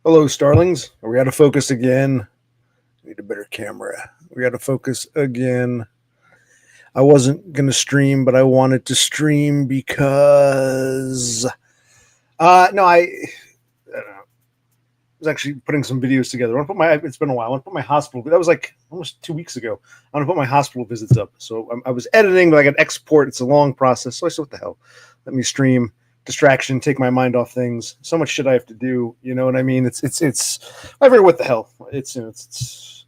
Hello, starlings. We got to focus again. Need a better camera. We got to focus again. I wasn't going to stream, but I wanted to stream because no, I don't know. I was actually putting some videos together. I want to put my it's been a while. I want to put my hospital. That was like almost 2 weeks ago. I want to put my hospital visits up. So I was editing, but I got to export. It's a long process. So I said, what the hell? Let me stream. Distraction, take my mind off things. So much shit I have to do. You know what I mean? It's I figured, what the hell? It's as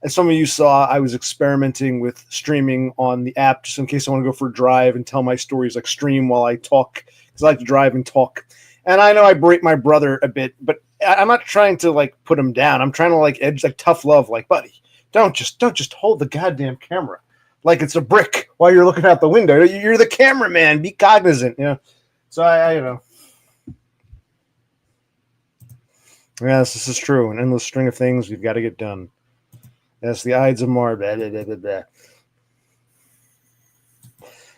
some of you saw, I was experimenting with streaming on the app just in case I want to go for a drive and tell my stories, like stream while I talk, because I like to drive and talk. And I know I break my brother a bit, but I'm not trying to like put him down. I'm trying to like edge, like tough love, like, buddy, don't just hold the goddamn camera like it's a brick while you're looking out the window. You're the cameraman. Be cognizant, you know. So I you know. Yes, this is true. An endless string of things we've got to get done. Yes, the Ides of March.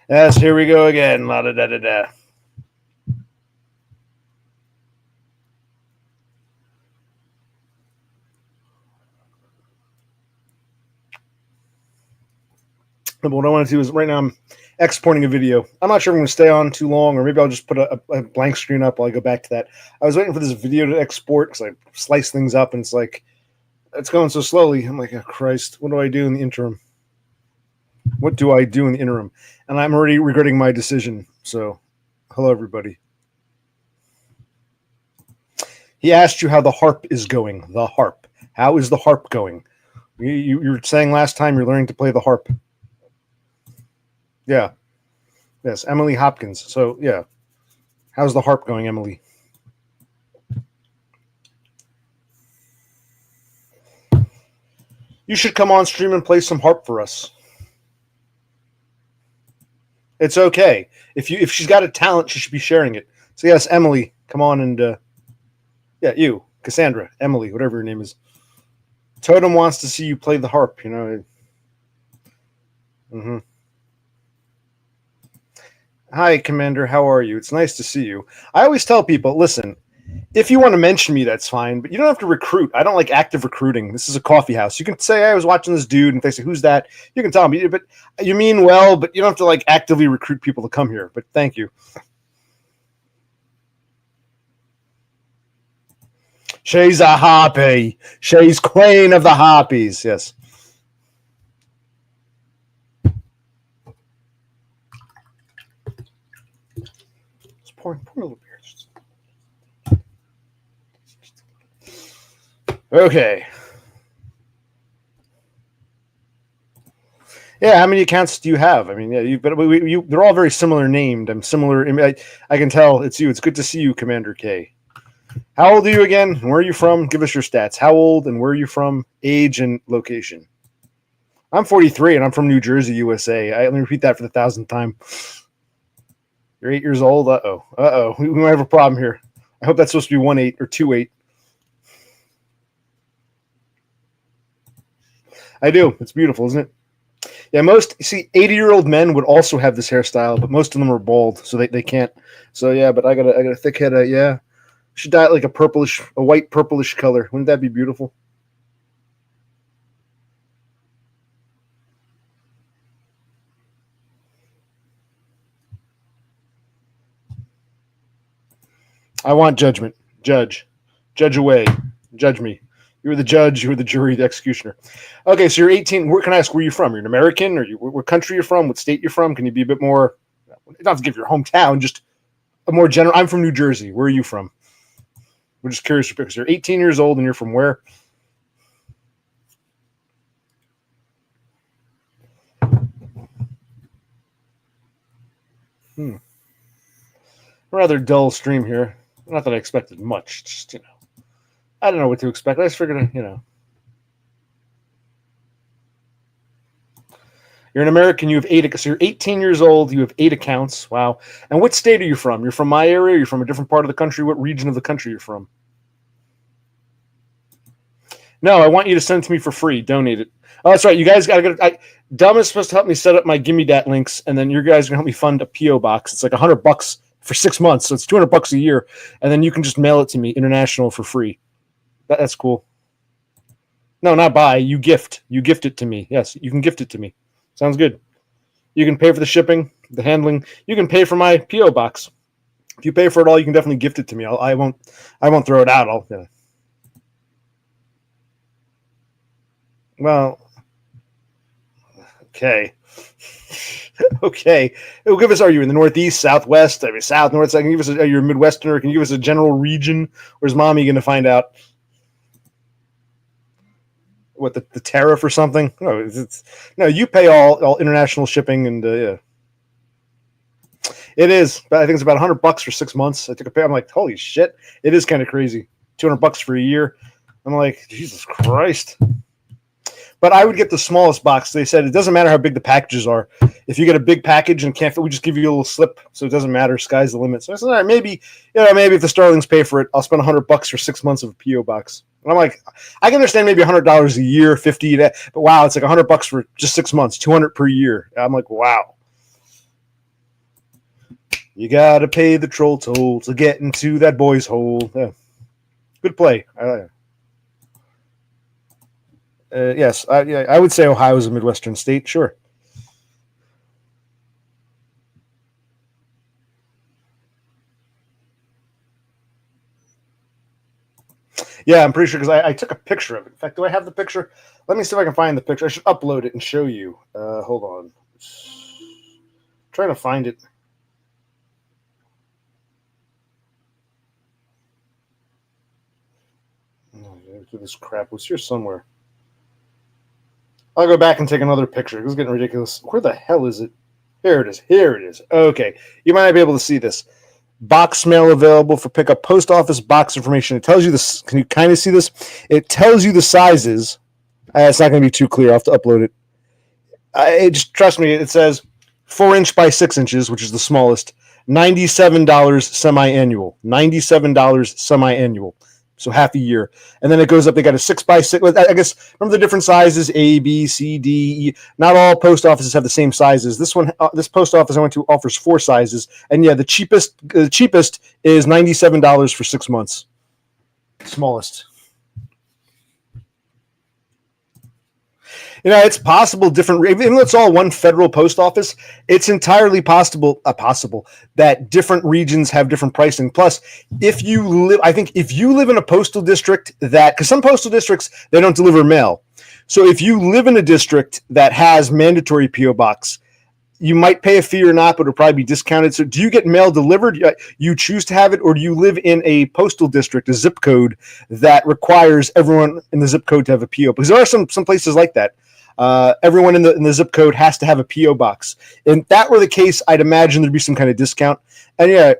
Yes, here we go again. La da da da da. But what I want to do is right now I'm exporting a video. I'm not sure if I'm going to stay on too long, or maybe I'll just put a blank screen up while I go back to that. I was waiting for this video to export because I slice things up and it's like, it's going so slowly. I'm like, oh, Christ, what do I do in the interim? What do I do in the interim? And I'm already regretting my decision. So, hello, everybody. He asked you how the harp is going. The harp. How is the harp going? You were saying last time you're learning to play the harp. Yeah. Yes, Emily Hopkins. So, yeah. How's the harp going, Emily? You should come on stream and play some harp for us. It's okay. If she's got a talent, she should be sharing it. So, yes, Emily, come on and yeah, you, Cassandra, Emily, whatever your name is. Totem wants to see you play the harp, you know. Mm-hmm. Hi, Commander. How are you? It's nice to see you. I always tell people, listen, if you want to mention me, that's fine, but you don't have to recruit. I don't like active recruiting. This is a coffee house. You can say, I was watching this dude, and if they say, who's that? You can tell me, but you mean well, but you don't have to like actively recruit people to come here. But thank you. She's a harpy. She's queen of the harpies. Yes. Pour a little beer. Okay. Yeah, how many accounts do you have? I mean, yeah, they're all very similar named. I'm similar. I mean, I can tell it's you. It's good to see you, Commander K. How old are you again? Where are you from? Give us your stats. How old and where are you from? Age and location. I'm 43 and I'm from New Jersey, USA. Let me repeat that for the 1,000th time. You're 8 years old. Uh-oh. We might have a problem here. I hope that's supposed to be 1-8 or 2-8. I do. It's beautiful, isn't it? Yeah, 80-year-old men would also have this hairstyle, but most of them are bald, so they can't. So yeah, but I got a thick head. Yeah, should dye it like a white purplish color. Wouldn't that be beautiful? I want judgment. Judge away. Judge me. You're the judge. You're the jury. The executioner. Okay, so you're 18. Where can I ask where you're from? You're an American, or what country you're from? What state you're from? Can you be a bit more? You don't have to give your hometown. Just a more general. I'm from New Jersey. Where are you from? We're just curious because you're 18 years old and you're from where? Rather dull stream here. Not that I expected much. Just, you know, I don't know what to expect. I just figured, you know. You're an American. You have 8. So you're 18 years old. You have 8 accounts. Wow. And what state are you from? You're from my area? You're from a different part of the country? What region of the country you're from? No, I want you to send it to me for free. Donate it. Oh, that's right. You guys got to go. Dumb is supposed to help me set up my Gimme Dat links, and then you guys are going to help me fund a P.O. box. It's like $100 for 6 months, so it's $200 a year, and then you can just mail it to me international for free. That's cool. No, not buy. You gift. You gift it to me. Yes, you can gift it to me. Sounds good. You can pay for the shipping, the handling. You can pay for my PO box. If you pay for it all, you can definitely gift it to me. I won't throw it out. Well, okay. Okay. It'll give us, are you in the Northeast, Southwest, South, North? Can you give us, are you a Midwesterner? Can you give us a general region? Where's Mommy going to find out? What, the tariff or something? No, you pay all international shipping and yeah. It is, but I think it's about $100 for 6 months. I took a pay. I'm like, holy shit! It is kind of crazy. $200 for a year. I'm like, Jesus Christ. But I would get the smallest box. They said it doesn't matter how big the packages are. If you get a big package and can't fit, we just give you a little slip, so it doesn't matter. Sky's the limit. So I said, all right, maybe if the Starlings pay for it, I'll spend $100 for 6 months of a PO box. And I'm like, I can understand maybe $100 a year, $50, but wow, it's like $100 for just 6 months, $200 per year. I'm like, wow. You gotta pay the troll toll to get into that boy's hole. Yeah. Good play. Yes, I would say Ohio is a Midwestern state. Sure. Yeah, I'm pretty sure because I took a picture of it. In fact, do I have the picture? Let me see if I can find the picture. I should upload it and show you. Hold on. I'm trying to find it. This crap was here somewhere. I'll go back and take another picture. This is getting ridiculous. Where the hell is it? Here it is. Here it is. Okay. You might not be able to see this. Box mail available for pickup. Post office box information. It tells you this. Can you kind of see this? It tells you the sizes. It's not going to be too clear. I'll have to upload it. Just trust me. It says 4-inch by 6 inches, which is the smallest. $97 semi-annual. $97 semi-annual. So half a year. And then it goes up. They got a 6x6. I guess, remember the different sizes? A, B, C, D, E. Not all post offices have the same sizes. This post office I went to offers 4 sizes. And yeah, the cheapest is $97 for 6 months. Smallest. It's possible even though it's all one federal post office, it's entirely possible that different regions have different pricing. Plus, if you live in a postal district because some postal districts, they don't deliver mail. So if you live in a district that has mandatory PO box, you might pay a fee or not, but it'll probably be discounted. So do you get mail delivered? You choose to have it, or do you live in a postal district, a zip code that requires everyone in the zip code to have a PO? Because there are some places like that. Everyone in the zip code has to have a PO box. If that were the case, I'd imagine there'd be some kind of discount. And yeah,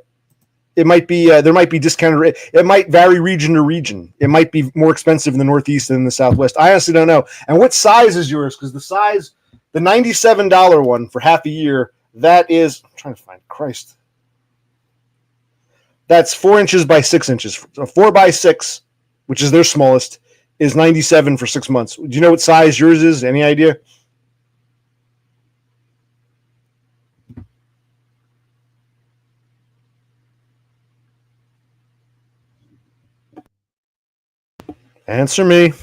it might be there might be discounted. It might vary region to region. It might be more expensive in the Northeast than in the Southwest. I honestly don't know. And what size is yours? Because the $97 one for half a year, that is, I'm trying to find Christ. That's 4 inches by 6 inches. So 4 by 6, which is their smallest, is $97 for 6 months. Do you know what size yours is? Any idea? Answer me.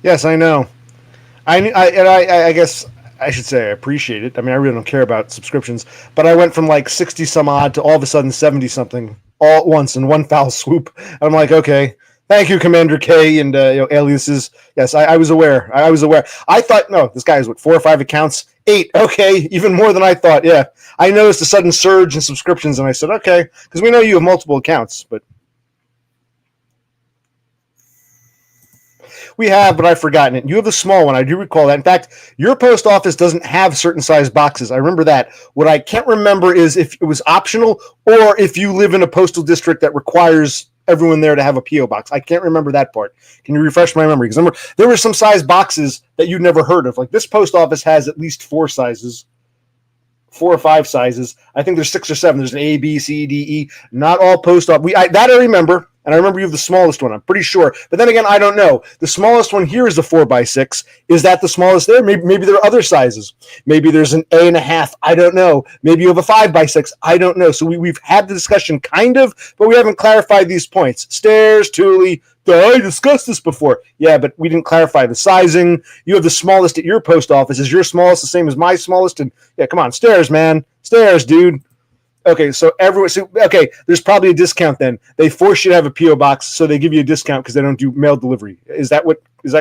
Yes, I know. I guess I should say I appreciate it. I mean, I really don't care about subscriptions, but I went from like 60 some odd to all of a sudden 70 something all at once in one foul swoop. And I'm like, okay, thank you, Commander K and aliases. Yes, I was aware. I thought, no, this guy has 4 or 5 accounts. 8. Okay, even more than I thought. Yeah, I noticed a sudden surge in subscriptions, and I said, okay, because we know you have multiple accounts, but we have, but I've forgotten it. You have a small one. I do recall that. In fact, your post office doesn't have certain size boxes. I remember that. What I can't remember is if it was optional or if you live in a postal district that requires everyone there to have a PO box. I can't remember that part. Can you refresh my memory? Because remember, there were some size boxes that you'd never heard of. Like this post office has at least 4 sizes. 4 or 5 sizes. I think there's 6 or 7. There's an A, B, C, D, E. Not all post office. That I remember. And I remember you have the smallest one, I'm pretty sure. But then again, I don't know. The smallest one here is the 4x6. Is that the smallest there? Maybe there are other sizes. Maybe there's an A.5. I don't know. Maybe you have a 5x6. I don't know. So we've had the discussion kind of, but we haven't clarified these points. Stairs, Thule. I discussed this before. Yeah, but we didn't clarify the sizing. You have the smallest at your post office. Is your smallest the same as my smallest? And yeah, come on, stairs, man. Stairs, dude. Okay, so there's probably a discount then. They force you to have a PO box, so they give you a discount because they don't do mail delivery. Is that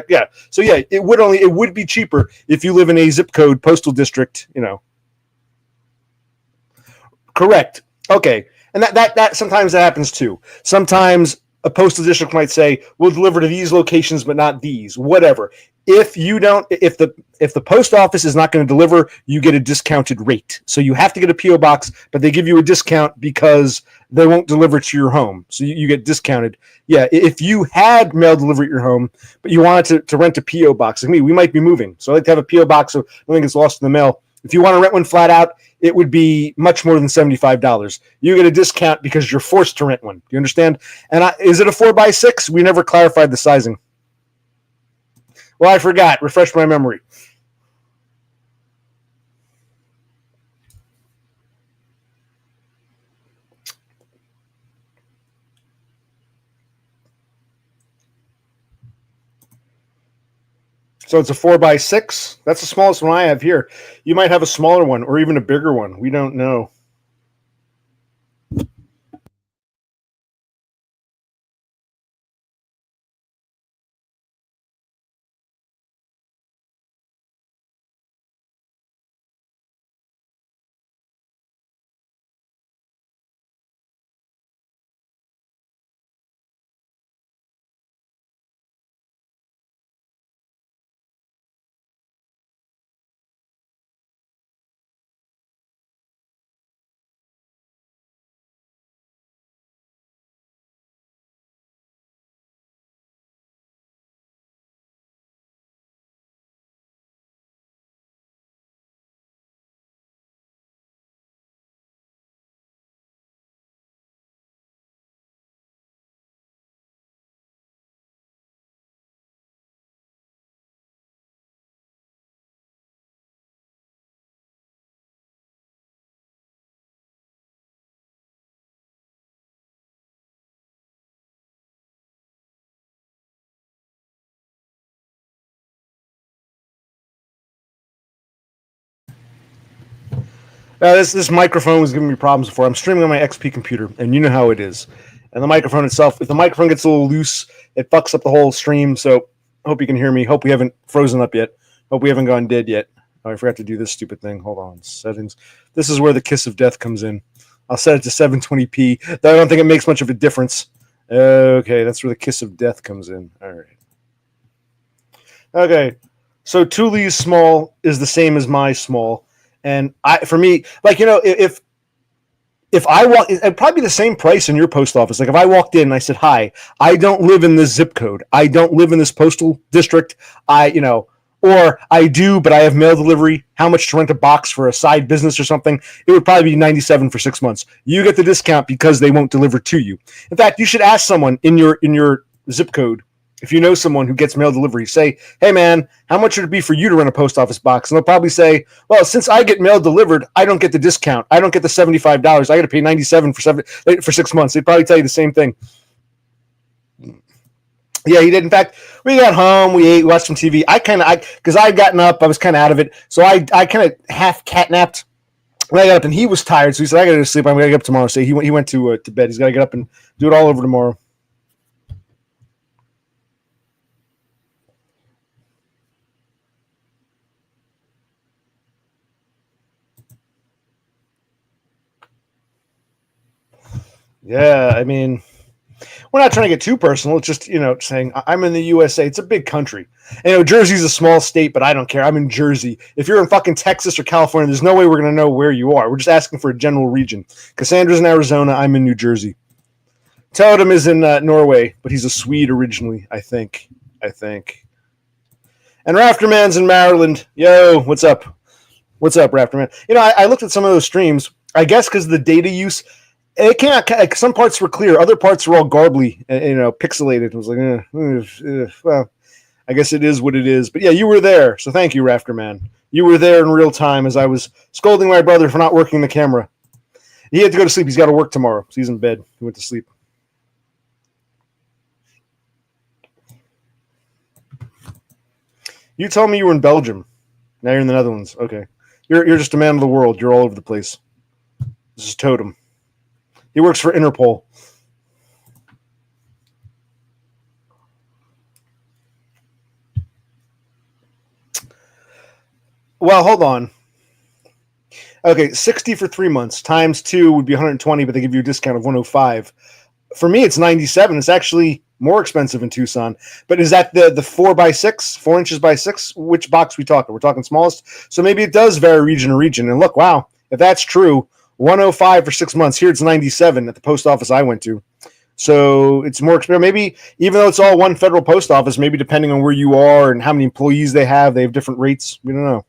yeah. So yeah, it would be cheaper if you live in a zip code postal district, Correct. Okay. And that sometimes that happens too. Sometimes a postal district might say, we'll deliver to these locations, but not these, whatever. If the post office is not going to deliver, you get a discounted rate. So you have to get a PO box, but they give you a discount because they won't deliver to your home. So you get discounted. Yeah. If you had mail delivery at your home, but you wanted to rent a PO box, like me, we might be moving. So I like to have a PO box so nothing gets lost in the mail. If you want to rent one flat out, it would be much more than $75. You get a discount because you're forced to rent one. Do you understand? And is it a 4x6? We never clarified the sizing. Well, I forgot. Refresh my memory. So it's a 4x6. That's the smallest one I have here. You might have a smaller one or even a bigger one. We don't know. This microphone was giving me problems before. I'm streaming on my XP computer, and you know how it is. And the microphone itself, if the microphone gets a little loose, it fucks up the whole stream. So I hope you can hear me. Hope we haven't frozen up yet. Hope we haven't gone dead yet. Oh, I forgot to do this stupid thing. Hold on. Settings. This is where the kiss of death comes in. I'll set it to 720p. Though I don't think it makes much of a difference. Okay, that's where the kiss of death comes in. All right. Okay. So Thule's small is the same as my small. And for me, if I walk, it'd probably be the same price in your post office. Like if I walked in and I said, hi, I don't live in this zip code. I don't live in this postal district. Or I do, but I have mail delivery. How much to rent a box for a side business or something? It would probably be $97 for 6 months. You get the discount because they won't deliver to you. In fact, you should ask someone in your zip code, if you know someone who gets mail delivery, say, hey man, how much would it be for you to rent a post office box? And they'll probably say, well, since I get mail delivered, I don't get the discount. I don't get the $75. I got to pay $97 for 6 months. They'd probably tell you the same thing. Yeah, he did. In fact, we got home, we ate, watched some TV. Because I had gotten up, I was kind of out of it. So I kind of half catnapped when I got up, and he was tired. So he said, I got to go to sleep. I'm going to get up tomorrow. So he went to bed. He's got to get up and do it all over tomorrow. Yeah, I mean, we're not trying to get too personal. It's just, saying I'm in the USA. It's a big country. And, Jersey's a small state, but I don't care. I'm in Jersey. If you're in fucking Texas or California, there's no way we're going to know where you are. We're just asking for a general region. Cassandra's in Arizona. I'm in New Jersey. Totem is in Norway, but he's a Swede originally, I think. And Rafterman's in Maryland. Yo, what's up? What's up, Rafterman? I looked at some of those streams. I guess because of the data use, It can't. Some parts were clear, other parts were all garbly, pixelated. It was like, well, I guess it is what it is. But yeah, you were there, so thank you, Rafter Man. You were there in real time as I was scolding my brother for not working the camera. He had to go to sleep. He's got to work tomorrow, so he's in bed. He went to sleep. You told me you were in Belgium. Now you're in the Netherlands. Okay, you're just a man of the world. You're all over the place. This is Totem. He works for Interpol. Well, hold on. Okay, 60 for 3 months times 2 would be 120, but they give you a discount of 105. For me, it's 97. It's actually more expensive in Tucson. But is that the 4x6, 4 inches by 6? Which box we talking? We're talking smallest. So maybe it does vary region to region. And look, wow, if that's true, 105 for 6 months. Here it's 97 at the post office I went to. So it's more expensive. Maybe even though it's all one federal post office, maybe depending on where you are and how many employees they have different rates. We don't know.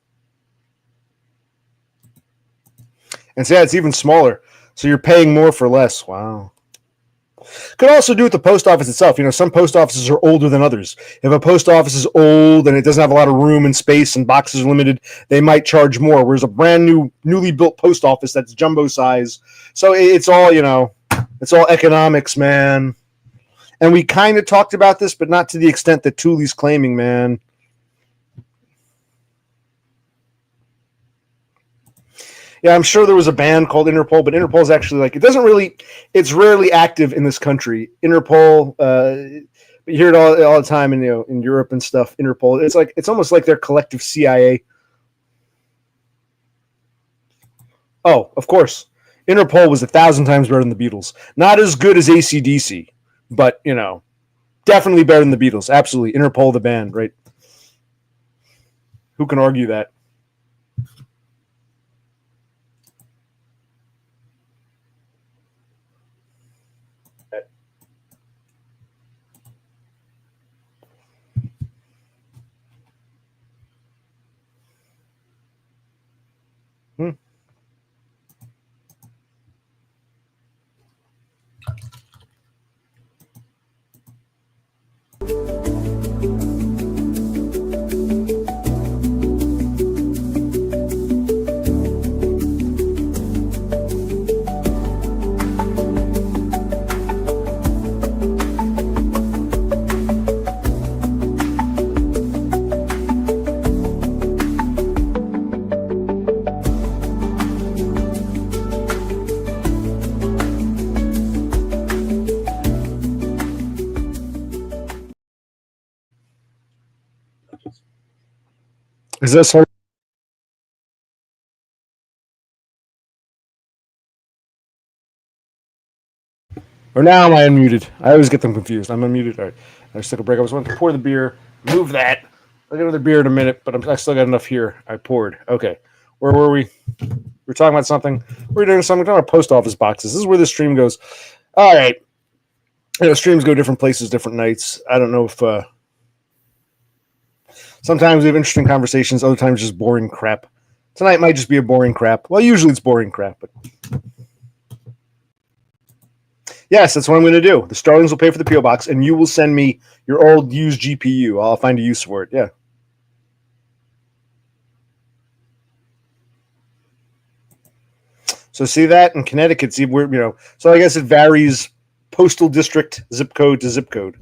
And so yeah, it's even smaller. So you're paying more for less. Wow. Could also do with the post office itself. Some post offices are older than others. If a post office is old and it doesn't have a lot of room and space and boxes are limited, they might charge more. Whereas a brand new, newly built post office that's jumbo size. So it's all, it's all economics, man. And we kind of talked about this, but not to the extent that Thule's claiming, man. Yeah, I'm sure there was a band called Interpol, but Interpol's actually it's rarely active in this country. Interpol, you hear it all the time in Europe and stuff. Interpol, it's almost like their collective CIA. Oh, of course, Interpol was 1,000 times better than the Beatles. Not as good as AC/DC, but definitely better than the Beatles. Absolutely, Interpol the band, right? Who can argue that? Hmm. Is this hard? Or now am I unmuted? I always get them confused. I'm unmuted. All right. I just took a break. I was going to pour the beer. Move that. I'll get another beer in a minute, but I still got enough here. I poured. Okay. Where were we? We're talking about something. We're doing something. We're talking about post office boxes. This is where the stream goes. All right. Streams go different places, different nights. I don't know if sometimes we have interesting conversations. Other times just boring crap. Tonight might just be a boring crap. Well, usually it's boring crap, but yes, that's what I'm going to do. The Starlings will pay for the PO box, and you will send me your old used GPU. I'll find a use for it. Yeah. So see that in Connecticut, see where So I guess it varies postal district, zip code to zip code.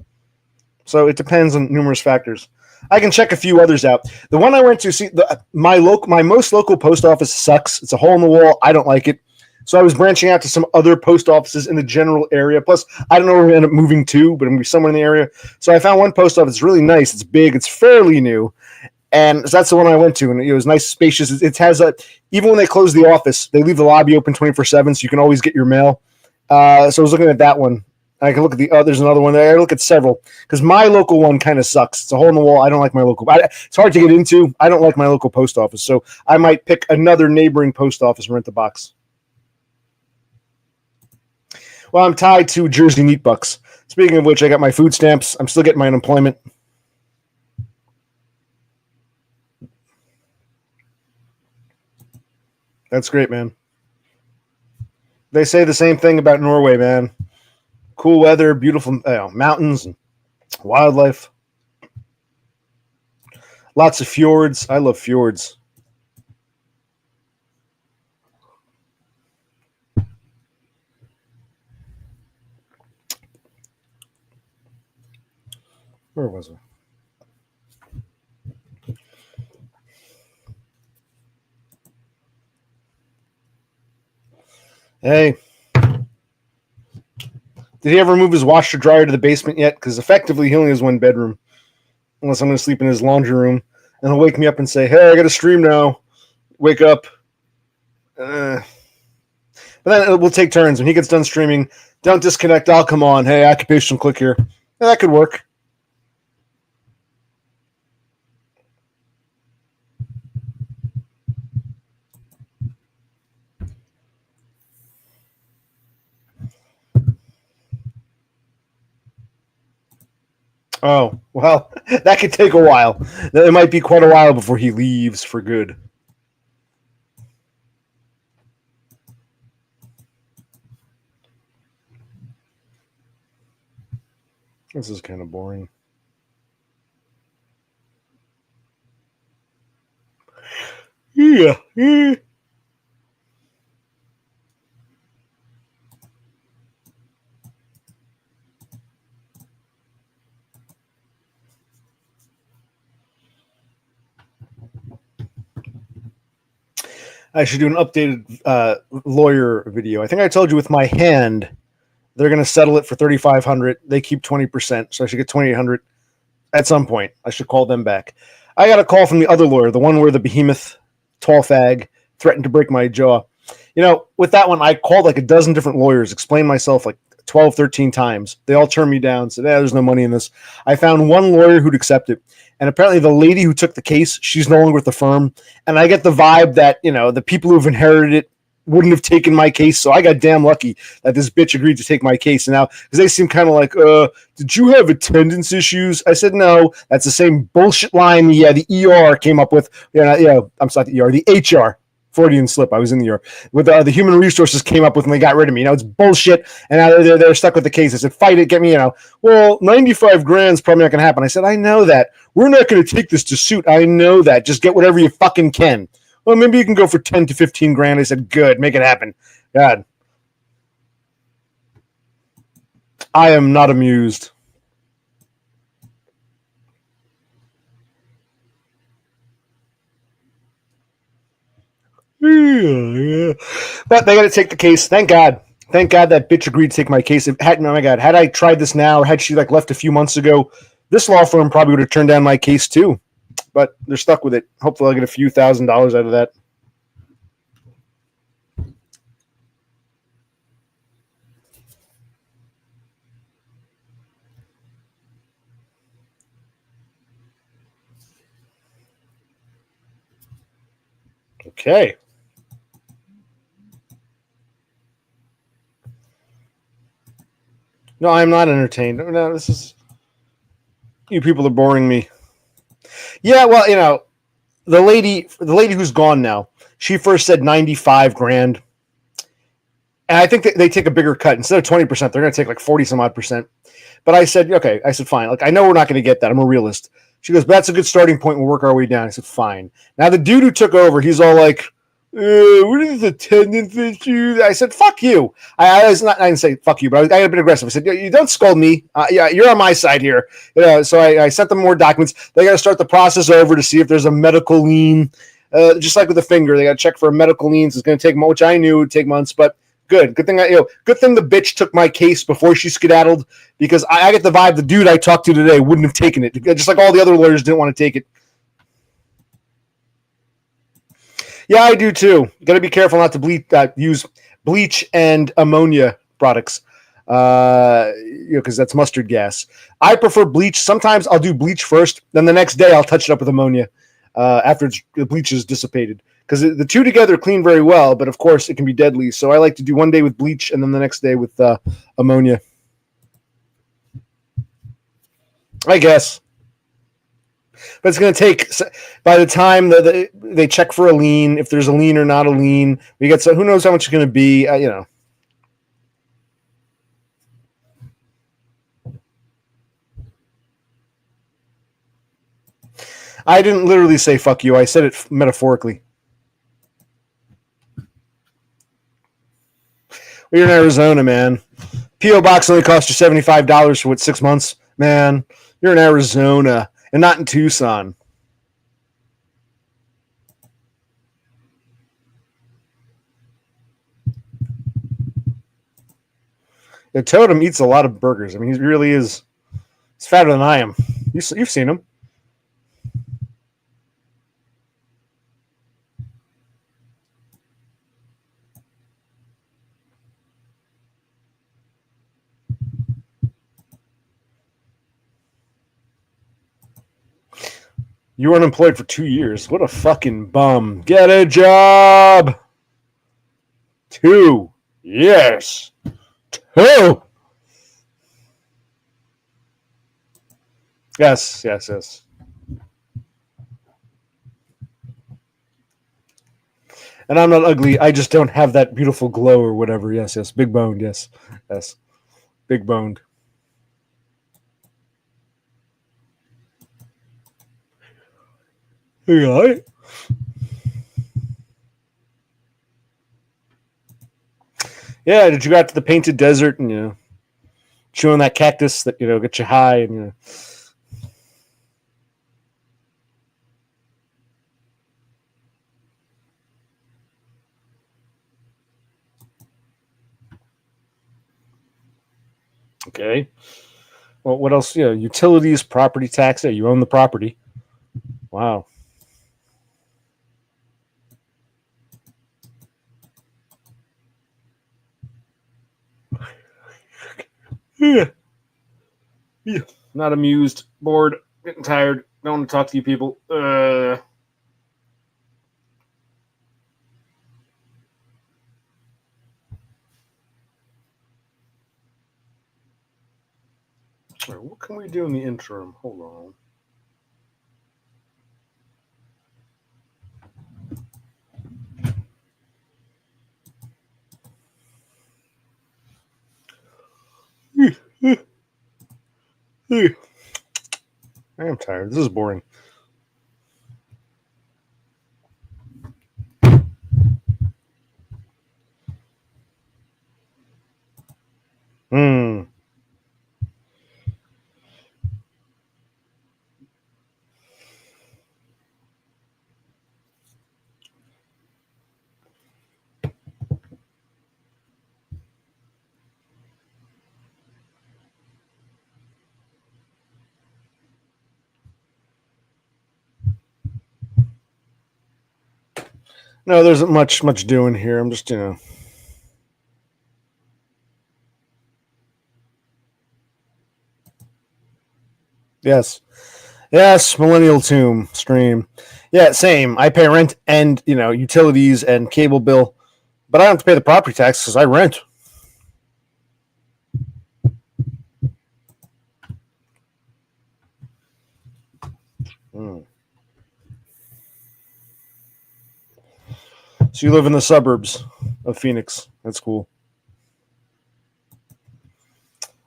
So it depends on numerous factors. I can check a few others out. The one I went to, see, my most local post office sucks. It's a hole in the wall. I don't like it. So I was branching out to some other post offices in the general area. Plus, I don't know where we end up moving to, but I'm going to be somewhere in the area. So I found one post office. It's really nice. It's big. It's fairly new. And so that's the one I went to. And it was nice, spacious. It has even when they close the office, they leave the lobby open 24/7, so you can always get your mail. So I was looking at that one. I can look at there's another one there. I look at several because my local one kind of sucks. It's a hole in the wall. I don't like my local. It's hard to get into. I don't like my local post office, so I might pick another neighboring post office and rent the box. Well, I'm tied to Jersey Meat Bucks. Speaking of which, I got my food stamps. I'm still getting my unemployment. That's great, man. They say the same thing about Norway, man. Cool weather, beautiful mountains, and wildlife. Lots of fjords. I love fjords. Where was I? Hey, did he ever move his washer dryer to the basement yet? Because effectively, he only has one bedroom. Unless I'm going to sleep in his laundry room. And he'll wake me up and say, hey, I got to stream now. Wake up. But then we'll take turns. When he gets done streaming, don't disconnect. I'll come on. Hey, occupation, click here. Yeah, that could work. Oh, well, that could take a while. It might be quite a while before he leaves for good. This is kind of boring. Yeah. I should do an updated lawyer video. I think I told you with my hand, they're going to settle it for $3,500. They keep 20%, so I should get $2,800 at some point. I should call them back. I got a call from the other lawyer, the one where the behemoth tall fag threatened to break my jaw. With that one, I called like a dozen different lawyers, explained myself like 12, 13 times. They all turned me down, said, there's no money in this. I found one lawyer who'd accept it. And apparently the lady who took the case, she's no longer with the firm. And I get the vibe that, the people who've inherited it wouldn't have taken my case. So I got damn lucky that this bitch agreed to take my case. And now, because they seem kind of like, did you have attendance issues? I said, no, that's the same bullshit line the ER came up with. I'm sorry, the ER, the HR. Freudian slip. I was in the ER. With the human resources came up with when they got rid of me. It's bullshit. And now they're stuck with the case. I said, fight it, get me, well, 95 grand's probably not going to happen. I said, I know that. We're not going to take this to suit. I know that. Just get whatever you fucking can. Well, maybe you can go for 10 to 15 grand. I said, good, make it happen. God. I am not amused. Yeah. But they got to take the case. Thank God. Thank God that bitch agreed to take my case. Oh my God, had I tried this now, or had she left a few months ago, this law firm probably would have turned down my case too. But they're stuck with it. Hopefully I'll get a few $1,000s out of that. Okay. No, I'm not entertained. No, this is... You people are boring me. Yeah, well, the lady who's gone now, she first said 95 grand. And I think they take a bigger cut. Instead of 20%, they're going to take like 40 some odd percent. But I said, okay. I said, fine. I know we're not going to get that. I'm a realist. She goes, but that's a good starting point. We'll work our way down. I said, fine. Now the dude who took over, he's all like, what is attendance issues? I said, fuck you. I didn't say fuck you, but I got a bit aggressive. I said, you don't scold me. Yeah, you're on my side here. So I sent them more documents. They got to start the process over to see if there's a medical lien. Just like with the finger, they got to check for a medical lien. So it's going to take, which I knew would take months, but good thing good thing the bitch took my case before she skedaddled, because I get the vibe the dude I talked to today wouldn't have taken it, just like all the other lawyers didn't want to take it. Yeah, I do too. Got to be careful not to use bleach and ammonia products, because that's mustard gas. I prefer bleach. Sometimes I'll do bleach first, then the next day I'll touch it up with ammonia after the bleach is dissipated. Because the two together clean very well, but of course it can be deadly. So I like to do one day with bleach and then the next day with ammonia. I guess. But it's going to take, by the time they check for a lien, if there's a lien or not a lien, we get, so who knows how much it's going to be, I didn't literally say fuck you. I said it metaphorically. You're in Arizona, man. P.O. Box only cost you $75 for 6 months? Man, you're in Arizona and not in Tucson. Yeah, Totem eats a lot of burgers. I mean, he really is. He's fatter than I am. You've seen him. You were unemployed for 2 years. What a fucking bum. Get a job. 2 years. 2. Yes. And I'm not ugly. I just don't have that beautiful glow or whatever. Yes. Big boned. Yes. Big boned. You all right? Yeah. Did you go out to the painted desert and chewing that cactus that get you high and Okay. Well, what else? Utilities, property tax. You own the property. Wow. Yeah. Not amused, bored, getting tired. Don't want to talk to you people. What can we do in the interim? Hold on. I am tired. This is boring. Hmm. No, there isn't much doing here. I'm just Yes. Yes, Millennial Tomb stream. Yeah, same. I pay rent and utilities and cable bill, but I don't have to pay the property tax because I rent. Hmm. So you live in the suburbs of Phoenix. That's cool.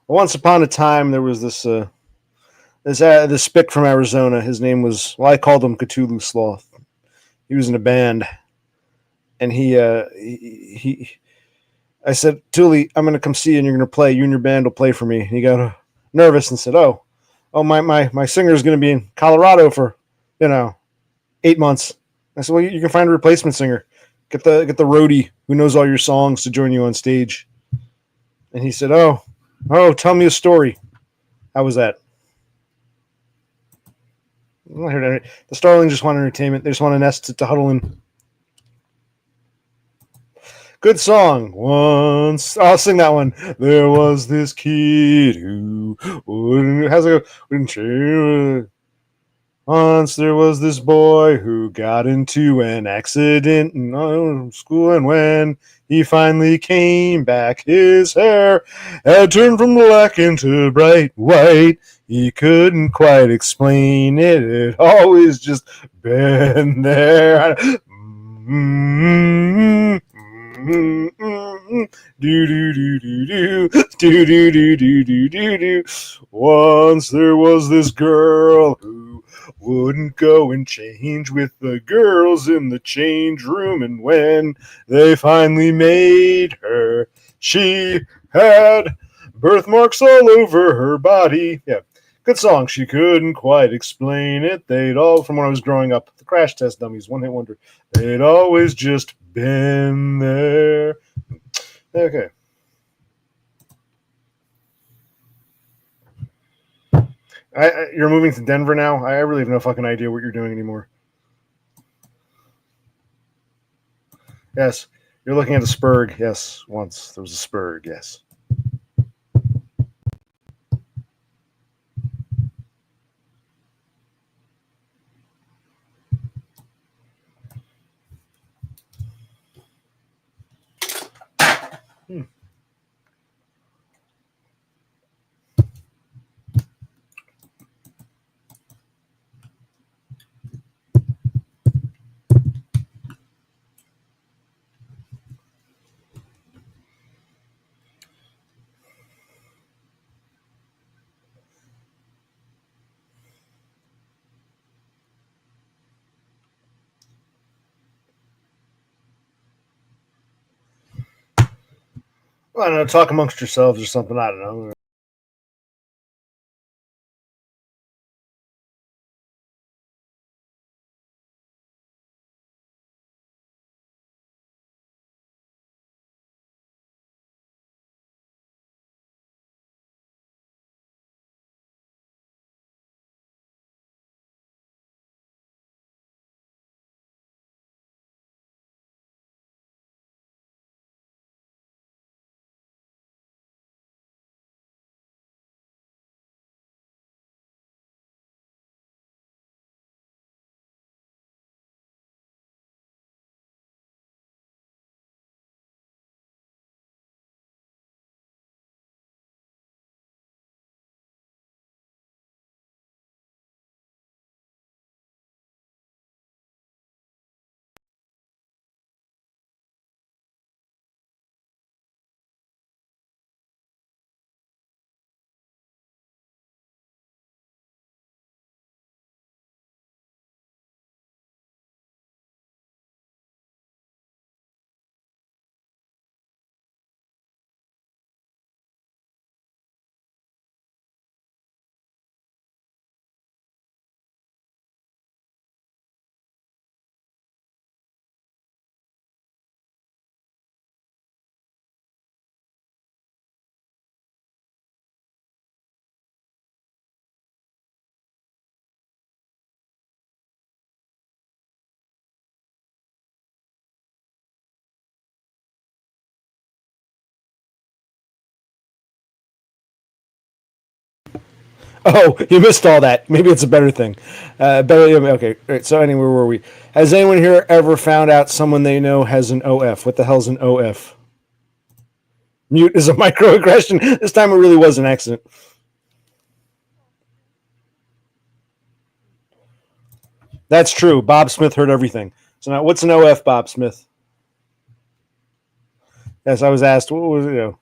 Once upon a time, there was this spick from Arizona. His name was, well, I called him Cthulhu Sloth. He was in a band, and he I said, Thule, I'm going to come see you, and you're going to play. You and your band will play for me. And he got nervous and said, oh, my singer is going to be in Colorado for 8 months. I said, well, you can find a replacement singer. Get the roadie who knows all your songs to join you on stage. And he said, oh, tell me a story. How was that? The Starlings just want entertainment. They just want a nest to huddle in. Good song. Once I'll sing that one. There was this kid who wouldn't change. Once there was this boy who got into an accident in school, and when he finally came back, his hair had turned from black into bright white. He couldn't quite explain it. It always just been there. Do do do do do do do do do do do. Once there was this girl who wouldn't go and change with the girls in the change room. And when they finally made her, she had birthmarks all over her body. Yeah, good song. She couldn't quite explain it. They'd all, from when I was growing up, the Crash Test Dummies, one hit wonder. They'd always just been there. Okay. You're moving to Denver now? I really have no fucking idea what you're doing anymore. Yes. You're looking at a Spurg. Yes. Once there was a Spurg. Yes. Well, I don't know. Talk amongst yourselves or something. I don't know. Oh, you missed all that. Maybe it's a better thing. Okay. All right, so anyway, where were we? Has anyone here ever found out someone they know has an OF? What the hell's an OF? Mute is a microaggression. This time it really was an accident. That's true. Bob Smith heard everything. So now, what's an OF, Bob Smith? Yes, I was asked. What was it?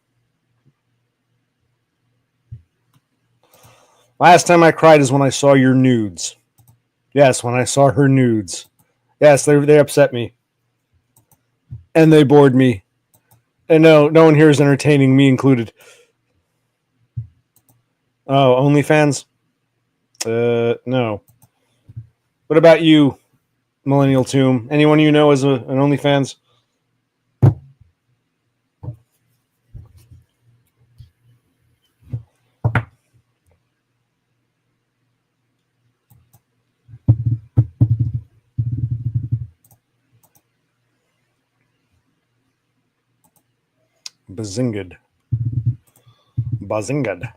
Last time I cried is when I saw your nudes. Yes, when I saw her nudes. Yes, they upset me, and they bored me. And no one here is entertaining, me included. Oh, OnlyFans? No. What about you, Millennial Tomb? Anyone you know as an OnlyFans? Bazingad. Bazingad.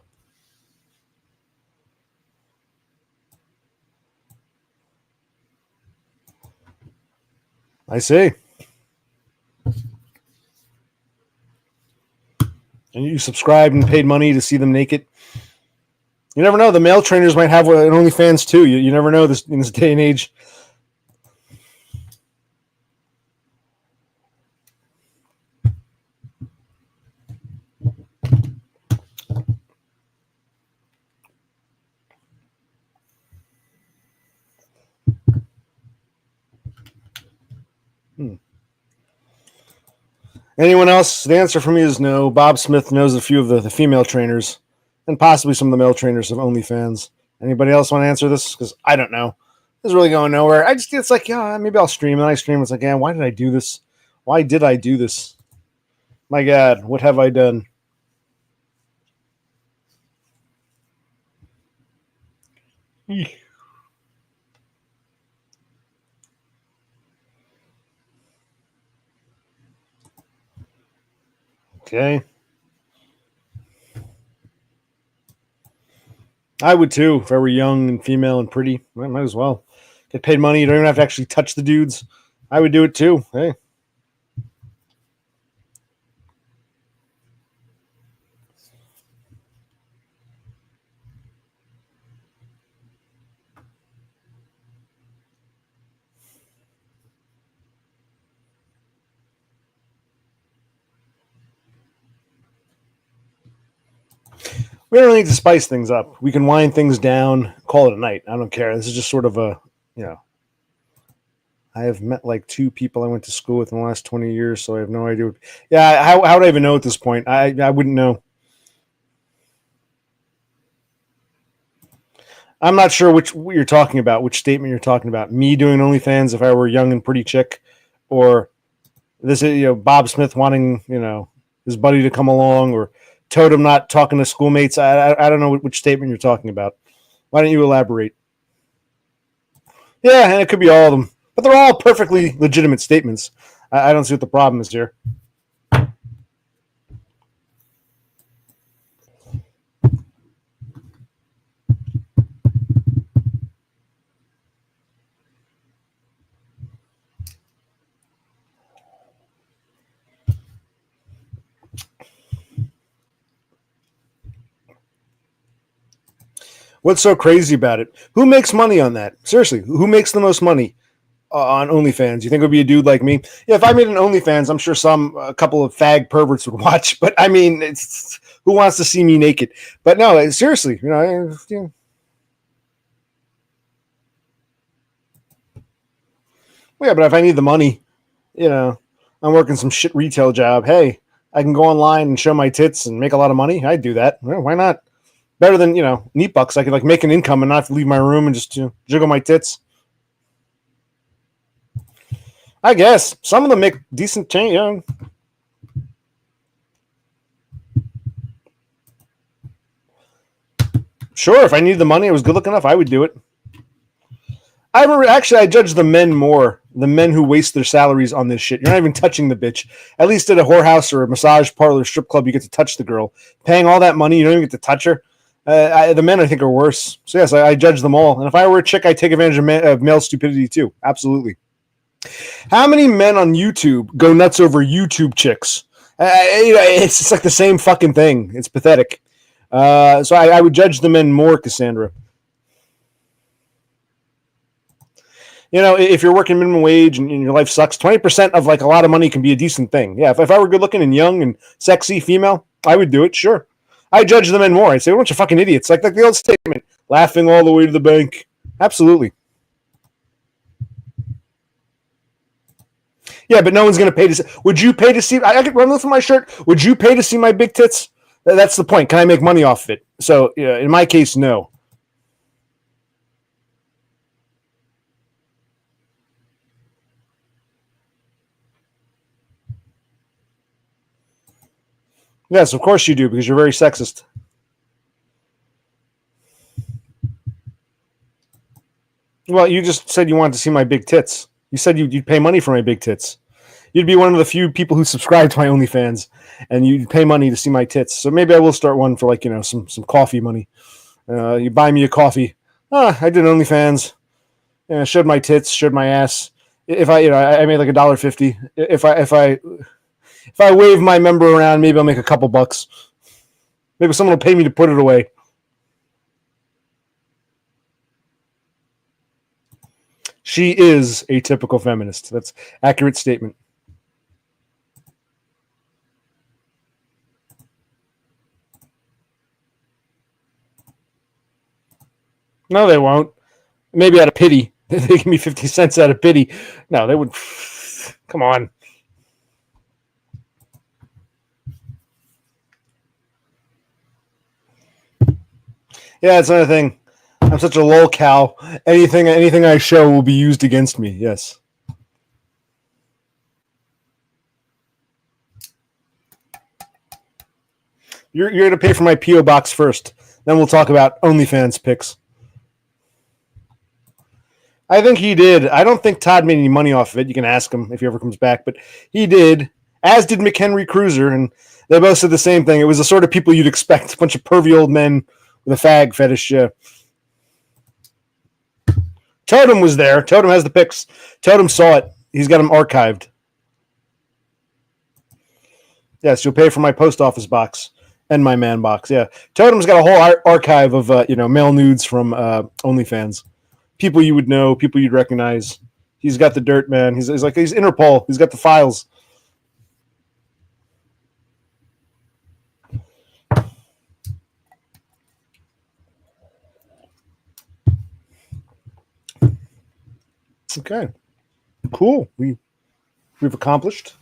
I see. And you subscribed and paid money to see them naked? You never know. The male trainers might have an OnlyFans too. You never know this in this day and age. Anyone else? The answer for me is no. Bob Smith knows a few of the female trainers and possibly some of the male trainers of OnlyFans. Anybody else want to answer this? Because I don't know. This is really going nowhere. It's like, yeah, maybe I'll stream. And I stream. It's like, yeah, why did I do this? Why did I do this? My God, what have I done? Okay. I would too if I were young and female and pretty. I might as well get paid money. You don't even have to actually touch the dudes. I would do it too. Hey. We don't really need to spice things up. We can wind things down, call it a night. I don't care. This is just sort of a, you know, I have met like 2 people I went to school with in the last 20 years, so I have no idea. Yeah, how would I even know at this point? I wouldn't know. I'm not sure what you're talking about, which statement you're talking about. Me doing OnlyFans if I were a young and pretty chick, or this is, Bob Smith wanting, his buddy to come along, or Totem not talking to schoolmates. I don't know which statement you're talking about. Why don't you elaborate? Yeah, and it could be all of them, but they're all perfectly legitimate statements. I don't see what the problem is here. What's so crazy about it? Who makes money on that? Seriously, who makes the most money on OnlyFans? You think it would be a dude like me? Yeah, if I made an OnlyFans, I'm sure a couple of fag perverts would watch. But I mean, it's who wants to see me naked? But no, seriously, yeah. But if I need the money, I'm working some shit retail job. Hey, I can go online and show my tits and make a lot of money. I'd do that. Well, why not? Better than neat bucks. I could like make an income and not have to leave my room and just jiggle my tits. I guess some of them make decent change. Sure, if I needed the money, I was good looking enough, I would do it. I remember actually I judge the men more, the men who waste their salaries on this shit. You're not even touching the bitch. At least at a whorehouse or a massage parlor, strip club, you get to touch the girl. Paying all that money, you don't even get to touch her. The men, I think, are worse. So yes, I judge them all. And if I were a chick, I'd take advantage of male stupidity too. Absolutely. How many men on YouTube go nuts over YouTube chicks? It's just like the same fucking thing. It's pathetic. So I would judge the men more, Cassandra. If you're working minimum wage and your life sucks, 20% of like a lot of money can be a decent thing. Yeah, if I were good looking and young and sexy female, I would do it, sure. I judge the men more. I'd say, a bunch of fucking idiots. Like the old statement, laughing all the way to the bank. Absolutely. Yeah, but no one's going to pay to see. Would you pay to see? I could run this on my shirt. Would you pay to see my big tits? That's the point. Can I make money off of it? So in my case, no. Yes, of course you do, because you're very sexist. Well, you just said you wanted to see my big tits. You said you'd pay money for my big tits. You'd be one of the few people who subscribe to my OnlyFans, and you'd pay money to see my tits. So maybe I will start one for like some coffee money. You buy me a coffee. I did OnlyFans. Showed my tits, showed my ass. If I made like $1.50. If I wave my member around, maybe I'll make a couple bucks. Maybe someone will pay me to put it away. She is a typical feminist. That's an accurate statement. No, they won't. Maybe out of pity. They give me 50 cents out of pity. No, they would. Come on. Yeah, it's another thing. I'm such a lol cow. Anything I show will be used against me. Yes. You're going to pay for my PO box first. Then we'll talk about OnlyFans pics. I think he did. I don't think Todd made any money off of it. You can ask him if he ever comes back, but he did. As did McHenry Cruiser, and they both said the same thing. It was the sort of people you'd expect, a bunch of pervy old men with a fag fetish. Totem was there. Totem has the pics. Totem saw it. He's got them archived. Yes, you'll pay for my post office box and my man box. Yeah, Totem's got a whole archive of male nudes from OnlyFans. People you would know, people you'd recognize. He's got the dirt, man. He's Interpol. He's got the files. Okay, cool. We've accomplished.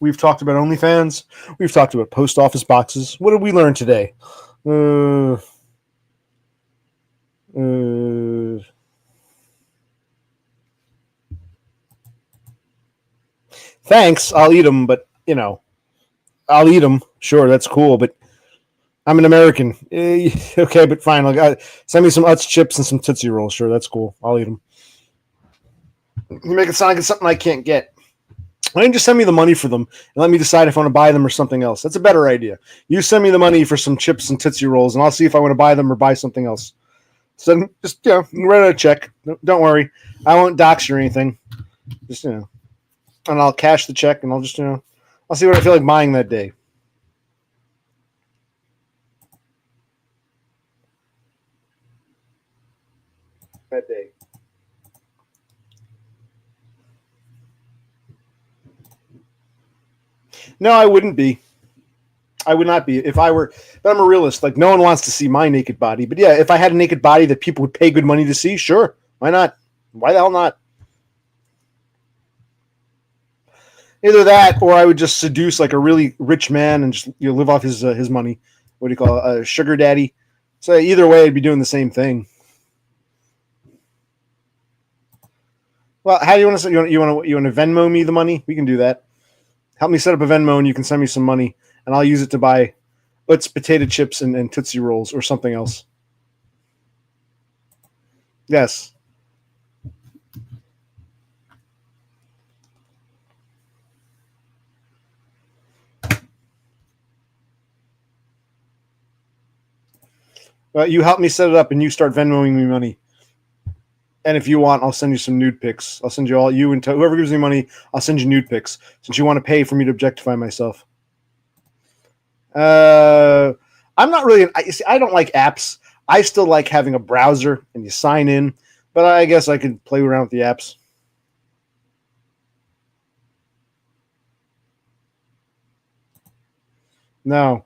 We've talked about OnlyFans. We've talked about post office boxes. What did we learn today? Thanks. I'll eat them, but I'll eat them. Sure, that's cool, but I'm an American. Okay, but fine. Send me some Utz chips and some Tootsie Rolls. Sure, that's cool. I'll eat them. You make it sound like it's something I can't get. Why don't you just send me the money for them and let me decide if I want to buy them or something else? That's a better idea. You send me the money for some chips and Tootsie Rolls, and I'll see if I want to buy them or buy something else. So just, write a check. Don't worry. I won't dox you or anything. Just, and I'll cash the check, and I'll just, I'll see what I feel like buying that day. That day. No, I wouldn't be. I would not be if I were. But I'm a realist. Like, no one wants to see my naked body. But yeah, if I had a naked body that people would pay good money to see, sure, why not? Why the hell not? Either that, or I would just seduce like a really rich man and just live off his money. What do you call it? A sugar daddy? So either way, I'd be doing the same thing. Well, how do you want to? You want to Venmo me the money? We can do that. Help me set up a Venmo, and you can send me some money, and I'll use it to buy Utz potato chips and Tootsie Rolls or something else. Yes. You help me set it up, and you start Venmoing me money. And if you want, I'll send you some nude pics. I'll send you all you and whoever gives me money. I'll send you nude pics since you want to pay for me to objectify myself. I'm not really. I don't like apps. I still like having a browser and you sign in, but I guess I could play around with the apps. No,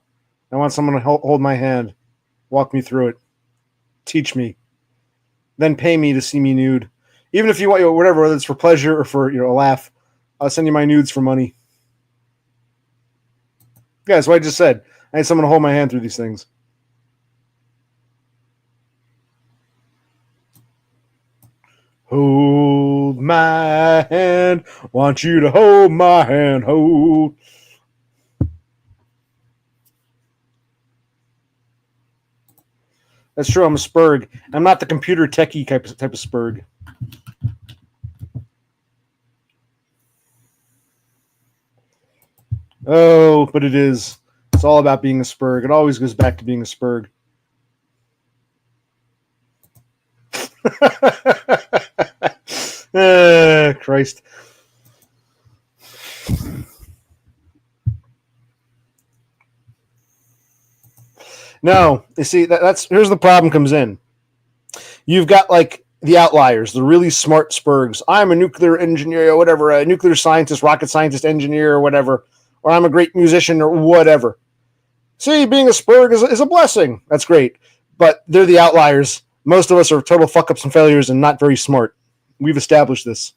I want someone to hold my hand, walk me through it, teach me, then pay me to see me nude. Even if you want, whatever, whether it's for pleasure or for a laugh, I'll send you my nudes for money. Yeah, that's what I just said. I need someone to hold my hand through these things. Hold my hand. Want you to hold my hand. Hold. That's true. I'm a Spurg. I'm not the computer techie type of Spurg. Oh, but it is. It's all about being a Spurg. It always goes back to being a Spurg. Christ. No, you see, that's here's the problem comes in. You've got like the outliers, the really smart Spurgs. I'm a nuclear engineer or whatever, a nuclear scientist, rocket scientist, engineer or whatever, or I'm a great musician or whatever. See, being a Spurg is a blessing. That's great. But they're the outliers. Most of us are total fuck ups and failures and not very smart. We've established this.